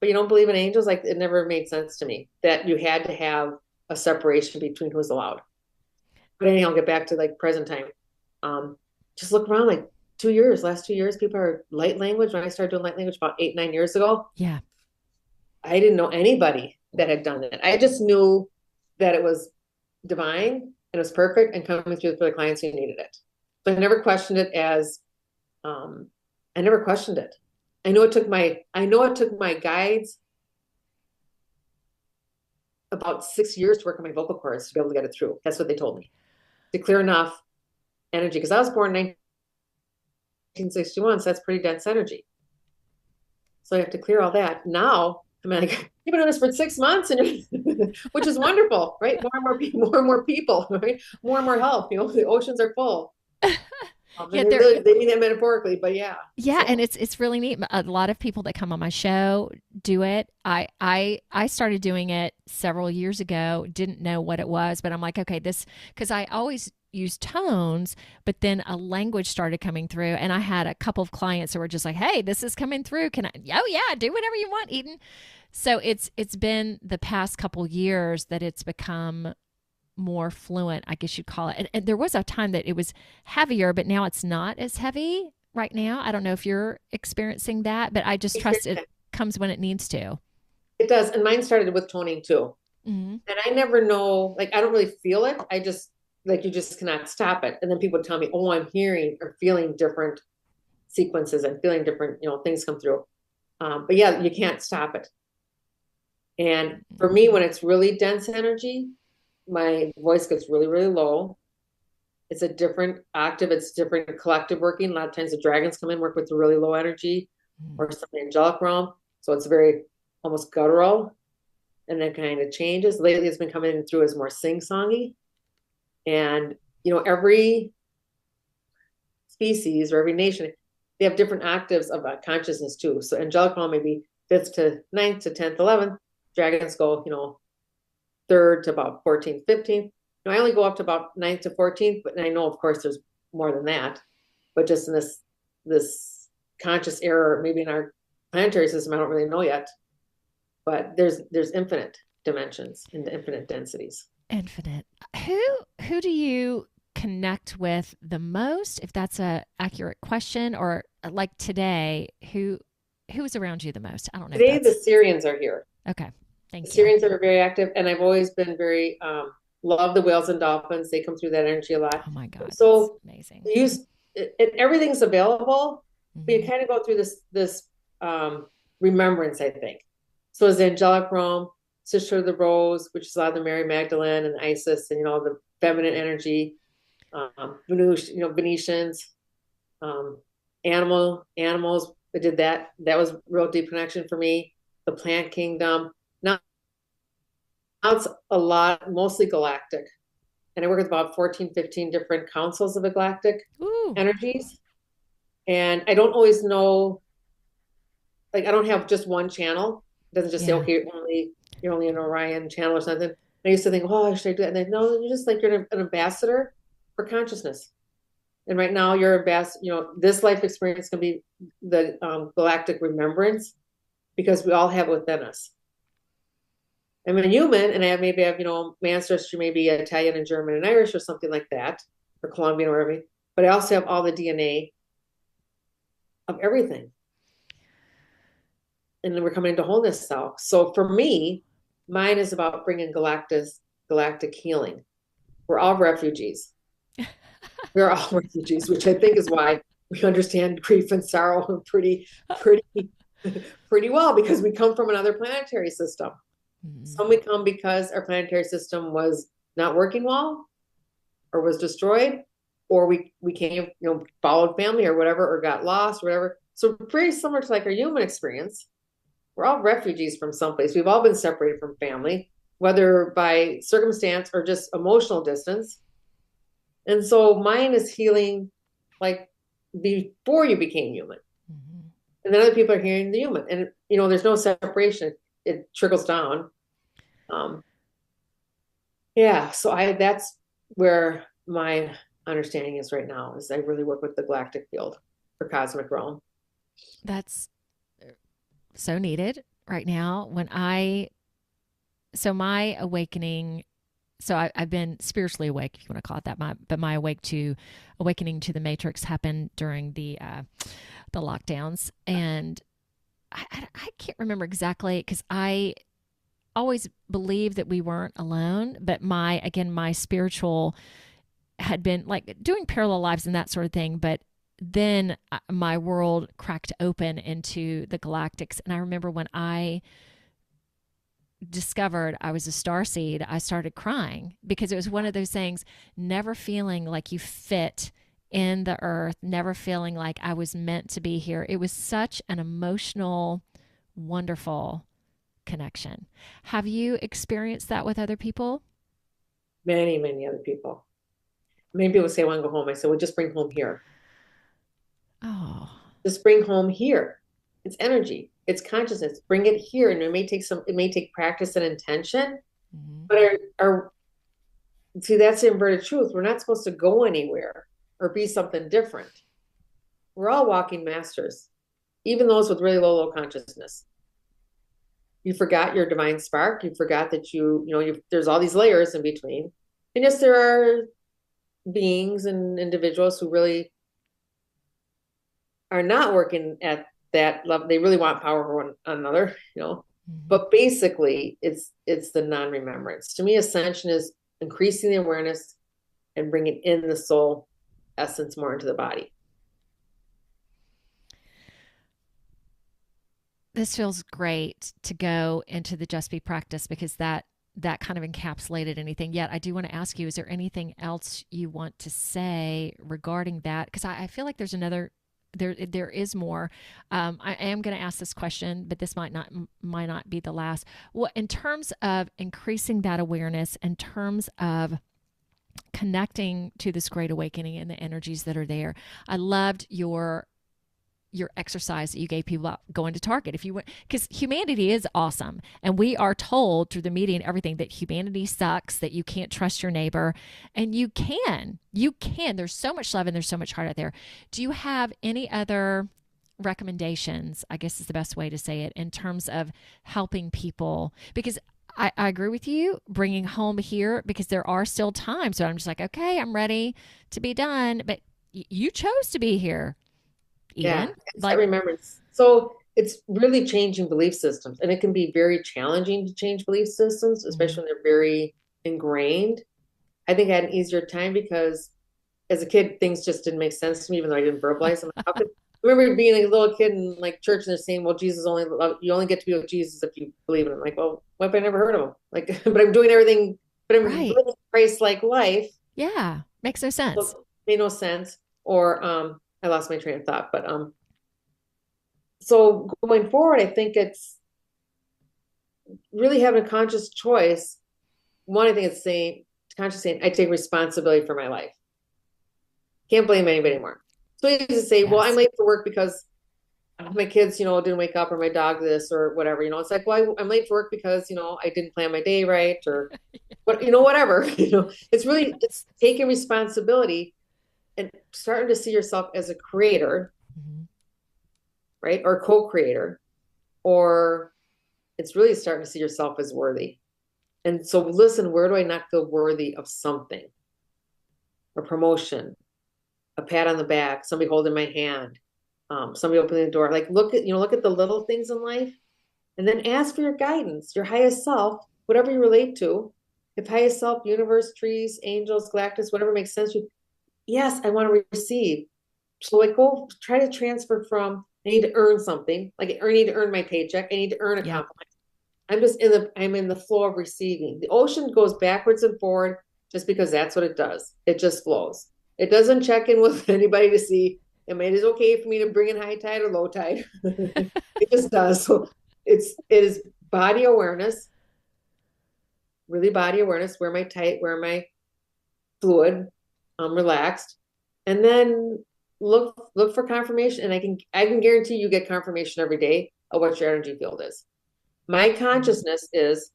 but you don't believe in angels? Like, it never made sense to me that you had to have a separation between who's allowed. But anyhow, I'll get back to like present time. Just look around, like last 2 years, people are light language. When I started doing light language about 8, 9 years ago, Yeah. I didn't know anybody that had done it. I just knew that it was divine and it was perfect and coming through for the clients who needed it. So I never questioned it as I never questioned it. I know it took my guides about 6 years to work on my vocal cords to be able to get it through. That's what they told me. To clear enough energy. Because I was born in 1961, so that's pretty dense energy. So I have to clear all that. Now, I mean, like, you've been doing this for 6 months, which is wonderful, right? More and more people, right? More and more help. The oceans are full. Yeah. And they mean that metaphorically, but yeah. Yeah, So and it's really neat. A lot of people that come on my show do it. I started doing it several years ago. Didn't know what it was, but I'm like, okay, this, because I always use tones, but then a language started coming through, and I had a couple of clients who were just like, hey, this is coming through. Can I? Oh yeah, do whatever you want, Eden. So it's been the past couple years that it's become more fluent, I guess you'd call it. And there was a time that it was heavier, but now it's not as heavy right now. I don't know if you're experiencing that, but I just trust it comes when it needs to. it does. And mine started with toning too. Mm-hmm. And I never know, like, I don't really feel it. I just, like, you just cannot stop it. And then people would tell me, oh, I'm hearing or feeling different sequences and feeling different, things come through. But yeah, you can't stop it. And for me, when it's really dense energy, my voice gets really, really low. It's a different octave. It's different collective working. A lot of times the dragons come in, work with the really low energy or some angelic realm. So it's very almost guttural. And then kind of changes. Lately, it's been coming through as more sing-songy. And, every species or every nation, they have different octaves of consciousness too. So angelic realm maybe 5th to 9th to 10th, 11th. Dragons go, 3rd to about 14th, 15th. I only go up to about 9th to 14th, but I know, of course, there's more than that. But just in this conscious era, maybe in our planetary system, I don't really know yet. But there's infinite dimensions and infinite densities. Infinite. Who do you connect with the most, if that's a accurate question, or like today, who's around you the most? I don't know if Today, the that's Syrians are here. okay. The Thank you. Syrians are very active, and I've always been very love the whales and dolphins. They come through that energy a lot. Oh my God, that's So amazing. everything's available, but you Mm-hmm. kind of go through this remembrance, I think. So is the angelic realm, Sister of the Rose, which is a lot of the Mary Magdalene and Isis, and the feminine energy, Venetians, um, animals. I did that. That was real deep connection for me. The plant kingdom. Now it's a lot, mostly galactic. And I work with about 14, 15 different councils of the galactic Ooh. energies. And I don't always know, like, I don't have just one channel. It doesn't just say, Yeah. okay, you're only an Orion channel or something. And I used to think, oh, should I do that? And then, no, you're just like, you're an ambassador for consciousness. And right now you're ambassador, this life experience can be the galactic remembrance because we all have it within us. I'm a human and maybe I have, my ancestry may be Italian and German and Irish or something like that, or Colombian or whatever. But I also have all the DNA of everything. And then we're coming into wholeness self. So for me, mine is about bringing galactic healing. We're all refugees. We're all refugees, which I think is why we understand grief and sorrow pretty well, because we come from another planetary system. Mm-hmm. Some we come because our planetary system was not working well or was destroyed, or we came, followed family or whatever, or got lost, or whatever. So pretty similar to like our human experience. We're all refugees from someplace. We've all been separated from family, whether by circumstance or just emotional distance. And so mine is healing like before you became human. Mm-hmm. And then other people are healing the human. And, there's no separation. It trickles down. So that's where my understanding is right now, is I really work with the galactic field for cosmic realm. That's so needed right now. My awakening, I've been spiritually awake, if you want to call it that, but my awakening to the matrix happened during the lockdowns. And I can't remember exactly, because I always believed that we weren't alone, but my spiritual had been like doing parallel lives and that sort of thing. But then my world cracked open into the galactics. And I remember when I discovered I was a starseed, I started crying, because it was one of those things, never feeling like you fit in the earth, never feeling like I was meant to be here. It was such an emotional, wonderful connection. Have you experienced that with other people? Many, many other people. Many people say, I want to go home. I said, well, just bring home here. Oh. Just bring home here. It's energy. It's consciousness. Bring it here. And it may take practice and intention. Mm-hmm. But see, that's the inverted truth. We're not supposed to go anywhere or be something different. We're all walking masters, even those with really low consciousness. You forgot your divine spark. You forgot that there's all these layers in between. And yes, there are beings and individuals who really are not working at that level. They really want power for one another, Mm-hmm. But basically it's the non-remembrance. To me, ascension is increasing the awareness and bringing in the soul essence more into the body. This feels great to go into the Just Be practice, because that kind of encapsulated anything. Yet I do want to ask you, is there anything else you want to say regarding that? Because I feel like there's another, there is more. I am going to ask this question, but this might not be the last. Well, in terms of increasing that awareness, in terms of connecting to this great awakening and the energies that are there, I loved your exercise that you gave people about going to Target. If you went, because humanity is awesome, and we are told through the media and everything that humanity sucks, that you can't trust your neighbor, and you can. There's so much love and there's so much heart out there. Do you have any other recommendations, I guess is the best way to say it, in terms of helping people? Because I agree with you. Bringing home here, because there are still times when I'm just like, okay, I'm ready to be done. But you chose to be here, Yeah, Ian. it's that Like, remembrance. So it's really changing belief systems, and it can be very challenging to change belief systems, mhm. especially when they're very ingrained. I think I had an easier time because as a kid, things just didn't make sense to me, even though I didn't verbalize them. I remember being a little kid in like church and they're saying, well, you only get to be with Jesus if you believe in him. I'm like, well, what if I never heard of him? Like, but I'm doing everything, but I'm Right. living Christ-like life. Yeah. Makes no So sense. it made no sense. Or I lost my train of thought. But so going forward, I think it's really having a conscious choice. One, I think it's conscious saying, I take responsibility for my life. Can't blame anybody anymore. So you just say, well, I'm Yes. late for work because my kids, didn't wake up or my dog this or whatever, it's like, well, I'm late for work because, I didn't plan my day right or what, whatever, it's taking responsibility and starting to see yourself as a creator, Mhm. right? Or co-creator, or it's really starting to see yourself as worthy. And so listen, where do I not feel worthy of something? A promotion, a pat on the back, somebody holding my hand, somebody opening the door. Like look at the little things in life and then ask for your guidance, your highest self, whatever you relate to. If highest self, universe, trees, angels, galactus, whatever makes sense to you. Yes, I want to receive. So like go try to transfer from I need to earn something, like I need to earn my paycheck, I need to earn a Yep. compliment. I'm in the flow of receiving. The ocean goes backwards and forward just because that's what it does. It just flows. It doesn't check in with anybody to see it is okay for me to bring in high tide or low tide. It just does. So it is body awareness, really body awareness. Where am I tight? Where am I fluid? Relaxed. And then look for confirmation. And I can guarantee you get confirmation every day of what your energy field is. My Mhm. consciousness is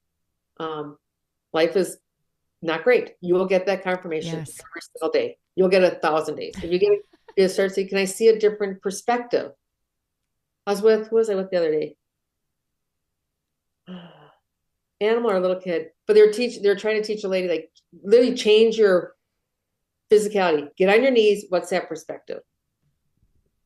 life is not great. You will get that confirmation Yes. every single day. You'll get 1,000 days. If you start saying, can I see a different perspective? Who was I with the other day? Animal or a little kid, but they're trying to teach a lady, like, literally change your physicality. Get on your knees. What's that perspective?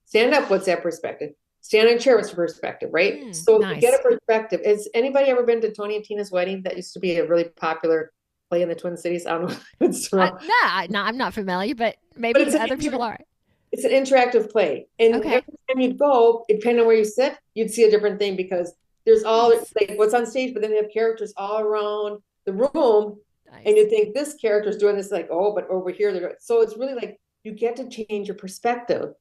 Stand up. What's that perspective? Stand in a chair. What's the perspective? Right. So you get Nice. a perspective. Has anybody ever been to Tony and Tina's wedding? That used to be a really popular play in the Twin Cities. I don't know if it's wrong, No, no, I'm not familiar, but but maybe other people are. it's an interactive play. And Okay. every time you'd go, depending on where you sit, you'd see a different thing because there's all Nice. like what's on stage, but then they have characters all around the room. And Nice. you think this character's doing this, like, oh, but over here they're doing. So it's really like you get to change your perspective.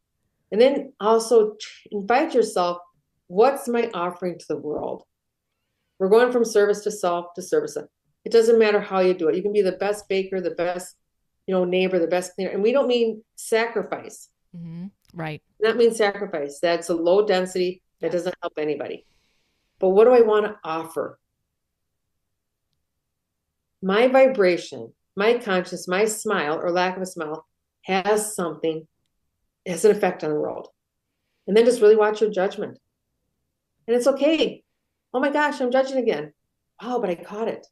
And then also invite yourself, what's my offering to the world? We're going from service to self to service. It doesn't matter how you do it. You can be the best baker, the best, neighbor, the best cleaner. And we don't mean sacrifice. Right. That means sacrifice. That's a low density. That Yeah. doesn't help anybody. But what do I want to offer? My vibration, my conscience, my smile or lack of a smile has something, has an effect on the world. And then just really watch your judgment. And it's okay. Oh my gosh, I'm judging again. Oh, but I caught it.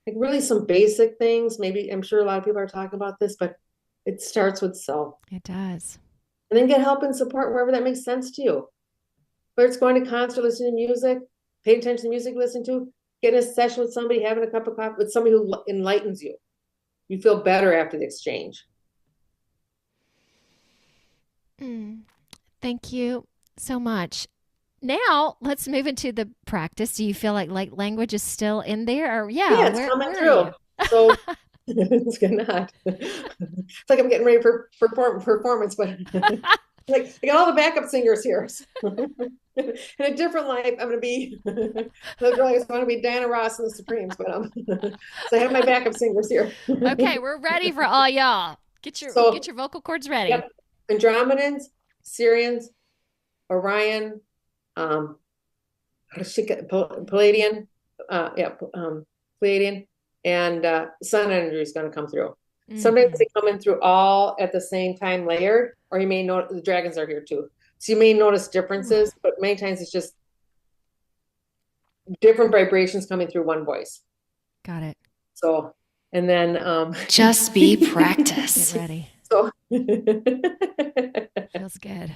Like really some basic things. Maybe I'm sure a lot of people are talking about this, but it starts with self. It does. And then get help and support wherever that makes sense to you. Whether it's going to concert, listening to music, paying attention to music, listen to, get in a session with somebody, having a cup of coffee with somebody who enlightens you. You feel better after the exchange. Mm. Thank you so much. Now let's move into the practice. Do you feel like language is still in there, or yeah? Yeah, it's Where coming where are through. you? So it's not. It's like I'm getting ready for performance, but like I got all the backup singers here. In a different life, I'm gonna be the girl I want to be Diana Ross and the Supremes, but so I have my backup singers here. Okay, we're ready for all y'all. Get So your vocal cords ready. yep, Andromedans, Sirians, Orion, um, Palladian, Pleadian, and sun energy is going to come through. Sometimes Hmm. they come in through all at the same time, layered, or you may know the dragons are here too. So you may notice differences, but many times it's just different vibrations coming through one voice. Got it. So, and then just be practice. Get ready. So feels good.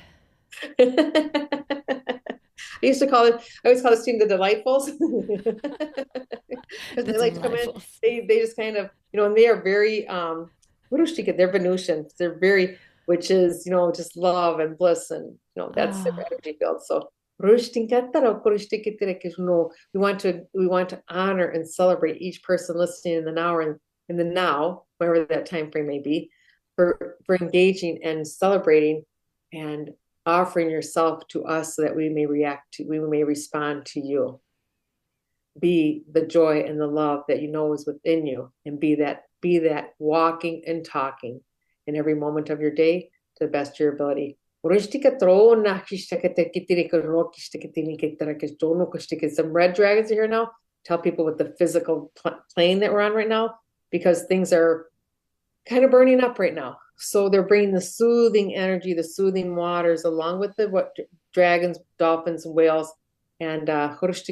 I used to call it, I always call this team the Delightfuls. Because they like to come in, they just kind of, and they are very, what do she get? They're Venusian. They're very, which is, just love and bliss and, that's their energy field. So we want to honor and celebrate each person listening in the now and in the now, wherever that time frame may be, for engaging and celebrating and offering yourself to us so that we may respond to you. Be the joy and the love that is within you, and be that walking and talking in every moment of your day to the best of your ability. Some red dragons are here now. Tell people with the physical plane that we're on right now, because things are kind of burning up right now. So they're bringing the soothing energy, the soothing waters, along with the dragons, dolphins, and whales, and with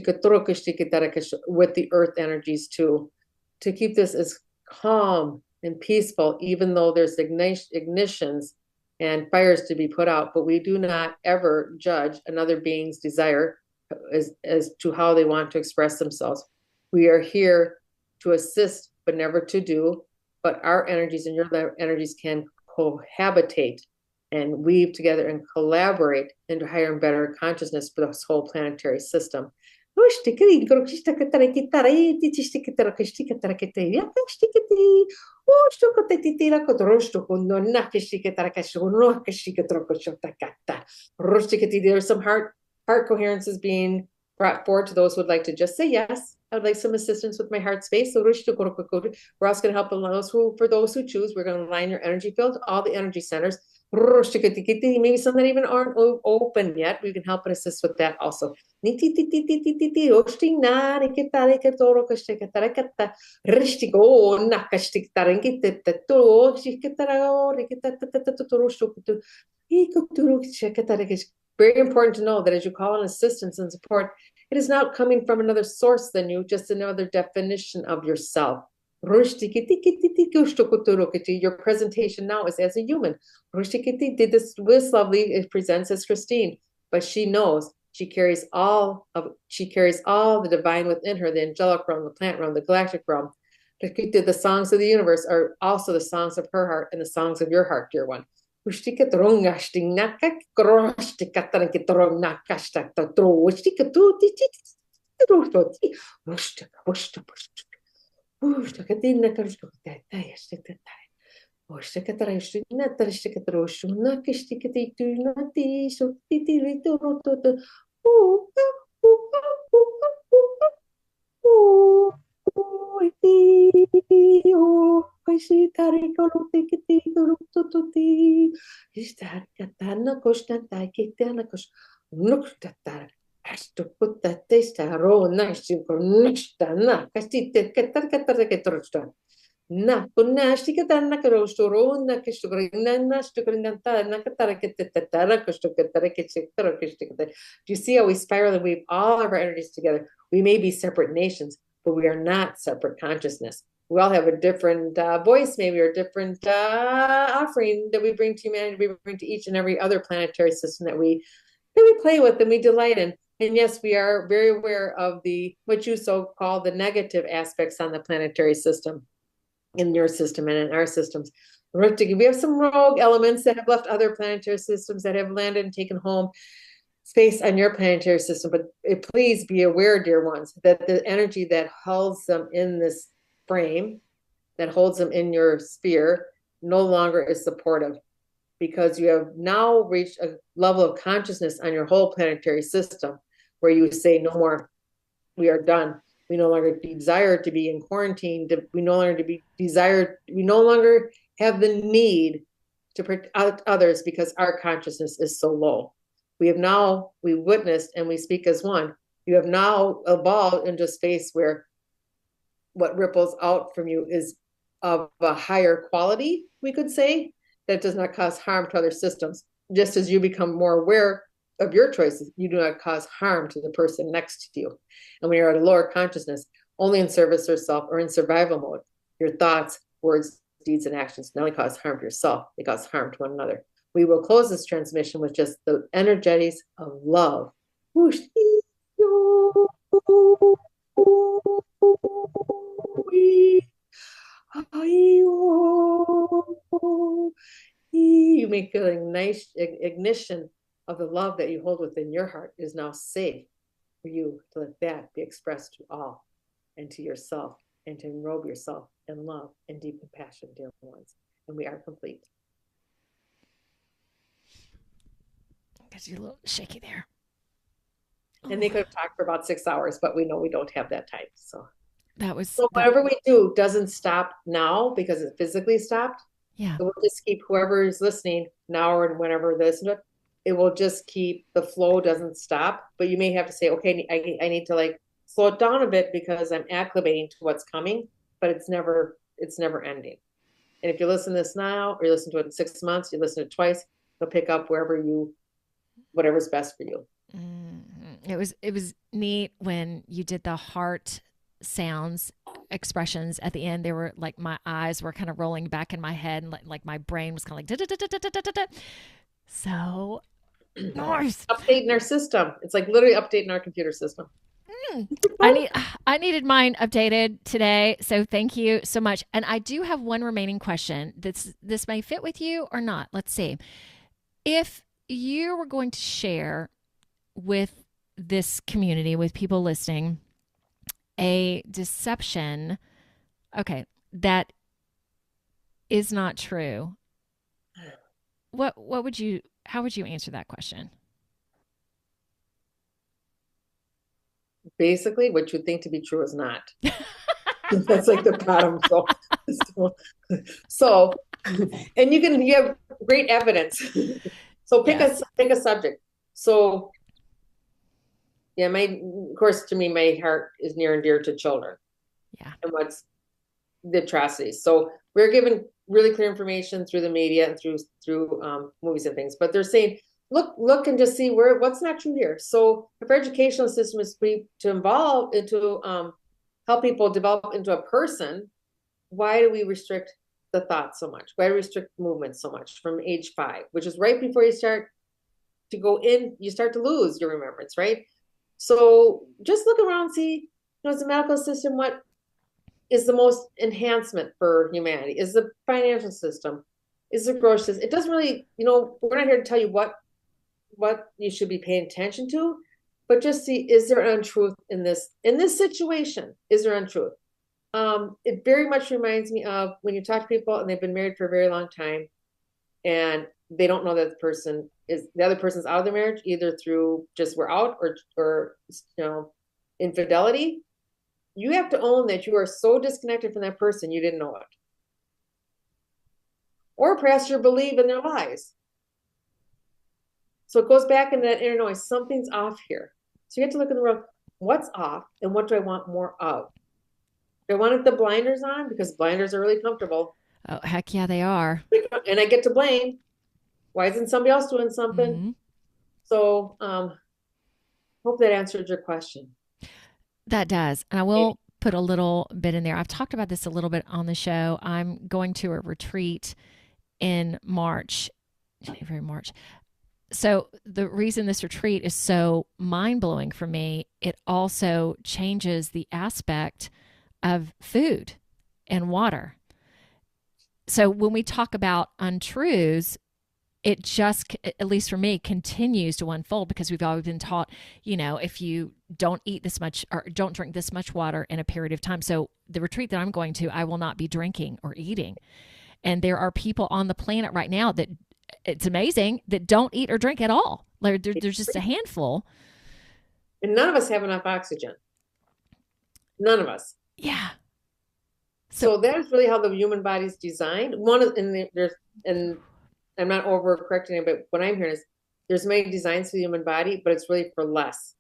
the earth energies too, to keep this as calm and peaceful, even though there's ignitions and fires to be put out. But we do not ever judge another being's desire as to how they want to express themselves. We are here to assist, but never to do. But our energies and your energies can cohabitate and weave together and collaborate into higher and better consciousness for this whole planetary system. There's some heart coherences being brought forward to those who would like to just say yes. I would like some assistance with my heart space. So we're also going to help for those who choose. We're going to align your energy field, all the energy centers. Maybe some that even aren't open yet. We can help and assist with that also. Very important to know that as you call on assistance and support, it is not coming from another source than you, just another definition of yourself. Your presentation now is as a human. Did this lovely, it presents as Kristine, but she knows she carries all the divine within her, the angelic realm, the plant realm, the galactic realm. The songs of the universe are also the songs of her heart and the songs of your heart, dear one. Do you see how we spiral and weave all of our energies together? We may be separate nations, but we are not separate consciousness. We all have a different voice, maybe, or different offering that we bring to humanity, we bring to each and every other planetary system that we play with and we delight in. And yes, we are very aware of what you so call the negative aspects on the planetary system, in your system and in our systems. We have some rogue elements that have left other planetary systems, that have landed and taken home space on your planetary system. But please be aware, dear ones, that the energy that holds them in this frame, that holds them in your sphere, no longer is supportive, because you have now reached a level of consciousness on your whole planetary system where you say, no more, we are done. We no longer desire to be in quarantine. We no longer have the need to protect others because our consciousness is so low. We witnessed and we speak as one. You have now evolved into a space where what ripples out from you is of a higher quality, we could say, that does not cause harm to other systems. Just as you become more aware of your choices, you do not cause harm to the person next to you. And when you're at a lower consciousness, only in service or self or in survival mode, your thoughts, words, deeds, and actions not only cause harm to yourself, they cause harm to one another. We will close this transmission with just the energetics of love. You may feel a nice ignition of the love that you hold within your heart is now safe for you to let that be expressed to all and to yourself, and to enrobe yourself in love and deep compassion, dear ones. And we are complete. Because you're a little shaky there. And they could have talked for about 6 hours, but we know we don't have that time. So that whatever we do doesn't stop now because it physically stopped. Yeah. It will just keep whoever is listening now or whenever they listen to it. It will just keep the flow doesn't stop. But you may have to say, okay, I need to like slow it down a bit because I'm acclimating to what's coming. But it's never ending. And if you listen to this now, or you listen to it in 6 months, you listen to it twice, you'll pick up whatever's best for you. Mm-hmm. It was neat when you did the heart sounds expressions at the end. They were like my eyes were kind of rolling back in my head, and like my brain was kind of like so nice. Updating our system. It's like literally updating our computer system. I needed mine updated today, so thank you so much. And I do have one remaining question. This may fit with you or not. Let's see. If you were going to share with this community, with people listening, a deception, okay, that is not true, how would you answer that question? Basically, what you think to be true is not. That's like the bottom. So, and you have great evidence. So pick a subject. So, yeah, of course, to me, my heart is near and dear to children. Yeah. And what's the atrocities. So we're given really clear information through the media and through movies and things, but they're saying, look and just see what's not true here. So if our educational system is to help people develop into a person, why do we restrict the thought so much? Why do we restrict movement so much from age 5, which is right before you start to go in, you start to lose your remembrance, right? So just look around, see, as a medical system, what is the most enhancement for humanity? Is the financial system? Is the grocery system? It doesn't really, we're not here to tell you what you should be paying attention to, but just see, is there untruth in this situation? Is there untruth? It very much reminds me of when you talk to people and they've been married for a very long time and they don't know that the other person's out of the marriage, either through just we're out or infidelity. You have to own that you are so disconnected from that person you didn't know it. Or perhaps you believe in their lies. So it goes back into that inner noise. Something's off here. So you have to look in the world. What's off and what do I want more of? Do I want the blinders on? Because blinders are really comfortable. Oh, heck yeah, they are. And I get to blame. Why isn't somebody else doing something? Mm-hmm. So hope that answered your question. That does. And I will put a little bit in there. I've talked about this a little bit on the show. I'm going to a retreat in January, March. So the reason this retreat is so mind-blowing for me, it also changes the aspect of food and water. So when we talk about untruths, it just, at least for me, continues to unfold because we've always been taught, if you don't eat this much or don't drink this much water in a period of time. So the retreat that I'm going to, I will not be drinking or eating. And there are people on the planet right now that, it's amazing, that don't eat or drink at all. There's just a handful. And none of us have enough oxygen. None of us. Yeah. So that's really how the human body's designed. And I'm not overcorrecting it, but what I'm hearing is there's many designs for the human body, but it's really for less.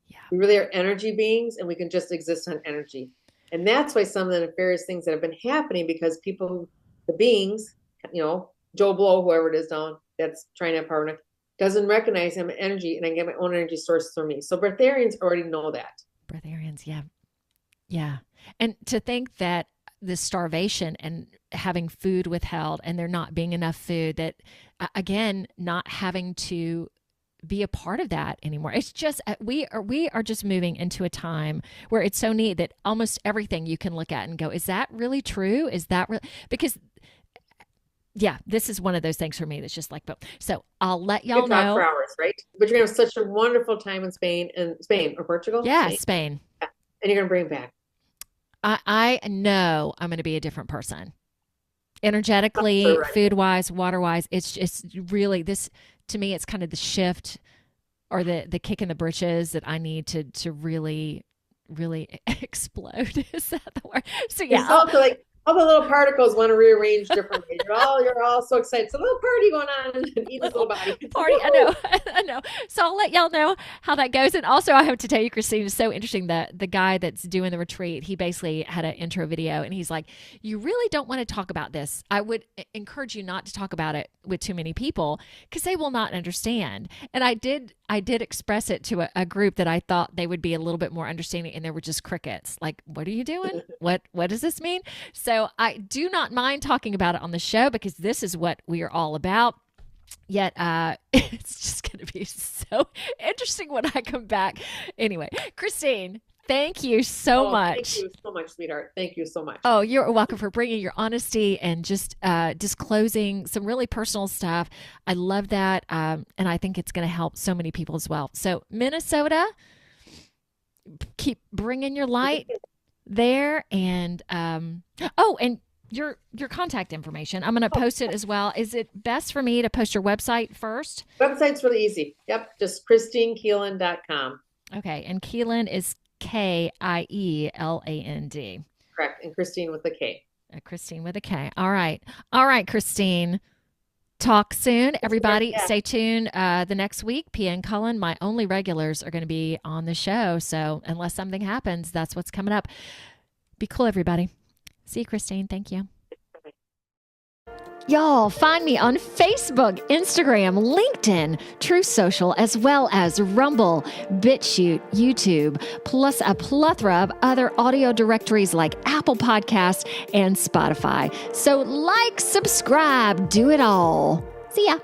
Yeah. We really are energy beings and we can just exist on energy. And that's why some of the nefarious things that have been happening, because the beings, Joe Blow, whoever it is down, that's trying to have power, doesn't recognize I'm energy, and I get my own energy source from me. So breatharians already know that. Breatharians, yeah. Yeah. And to think that the starvation and having food withheld and there not being enough food, that again, not having to be a part of that anymore. It's just we are just moving into a time where it's so neat that almost everything you can look at and go, is that really true? Is that real? Because yeah, this is one of those things for me that's just like, but so I'll let y'all know. For hours, right? But you're gonna have such a wonderful time in Spain or Portugal. Yeah, Spain. Yeah. And you're gonna bring back. I know I'm going to be a different person, energetically, right. food wise, water wise. It's really this to me. It's kind of the shift or the kick in the britches that I need to really explode. Is that the word? So yeah, like all the little particles want to rearrange differently. You're all so excited. It's a little party going on in Eva's little body. Party, I know. So I'll let y'all know how that goes. And also I have to tell you, Kristine, it's so interesting that the guy that's doing the retreat, he basically had an intro video and he's like, you really don't want to talk about this. I would encourage you not to talk about it with too many people because they will not understand. And I did express it to a group that I thought they would be a little bit more understanding, and there were just crickets. Like, what are you doing? What does this mean? So I do not mind talking about it on the show because this is what we are all about. Yet it's just going to be so interesting when I come back. Anyway, Kristine, thank you so much. Thank you so much, sweetheart. Thank you so much. Oh, you're welcome for bringing your honesty and just disclosing some really personal stuff. I love that. And I think it's going to help so many people as well. So Minnesota, keep bringing your light there. And, and your contact information. I'm going to post it as well. Is it best for me to post your website first? Website's really easy. Yep. Just KristineKieland.com. Okay. And Kieland is Kieland. Correct. And Kristine with a K. Kristine with a K. All right. All right, Kristine. Talk soon. Everybody, yeah. Stay tuned. The next week, Pia and Cullen, my only regulars, are going to be on the show. So unless something happens, that's what's coming up. Be cool, everybody. See you, Kristine. Thank you. Y'all, find me on Facebook, Instagram, LinkedIn, True Social, as well as Rumble, BitChute, YouTube, plus a plethora of other audio directories like Apple Podcasts and Spotify. So like, subscribe, do it all. See ya.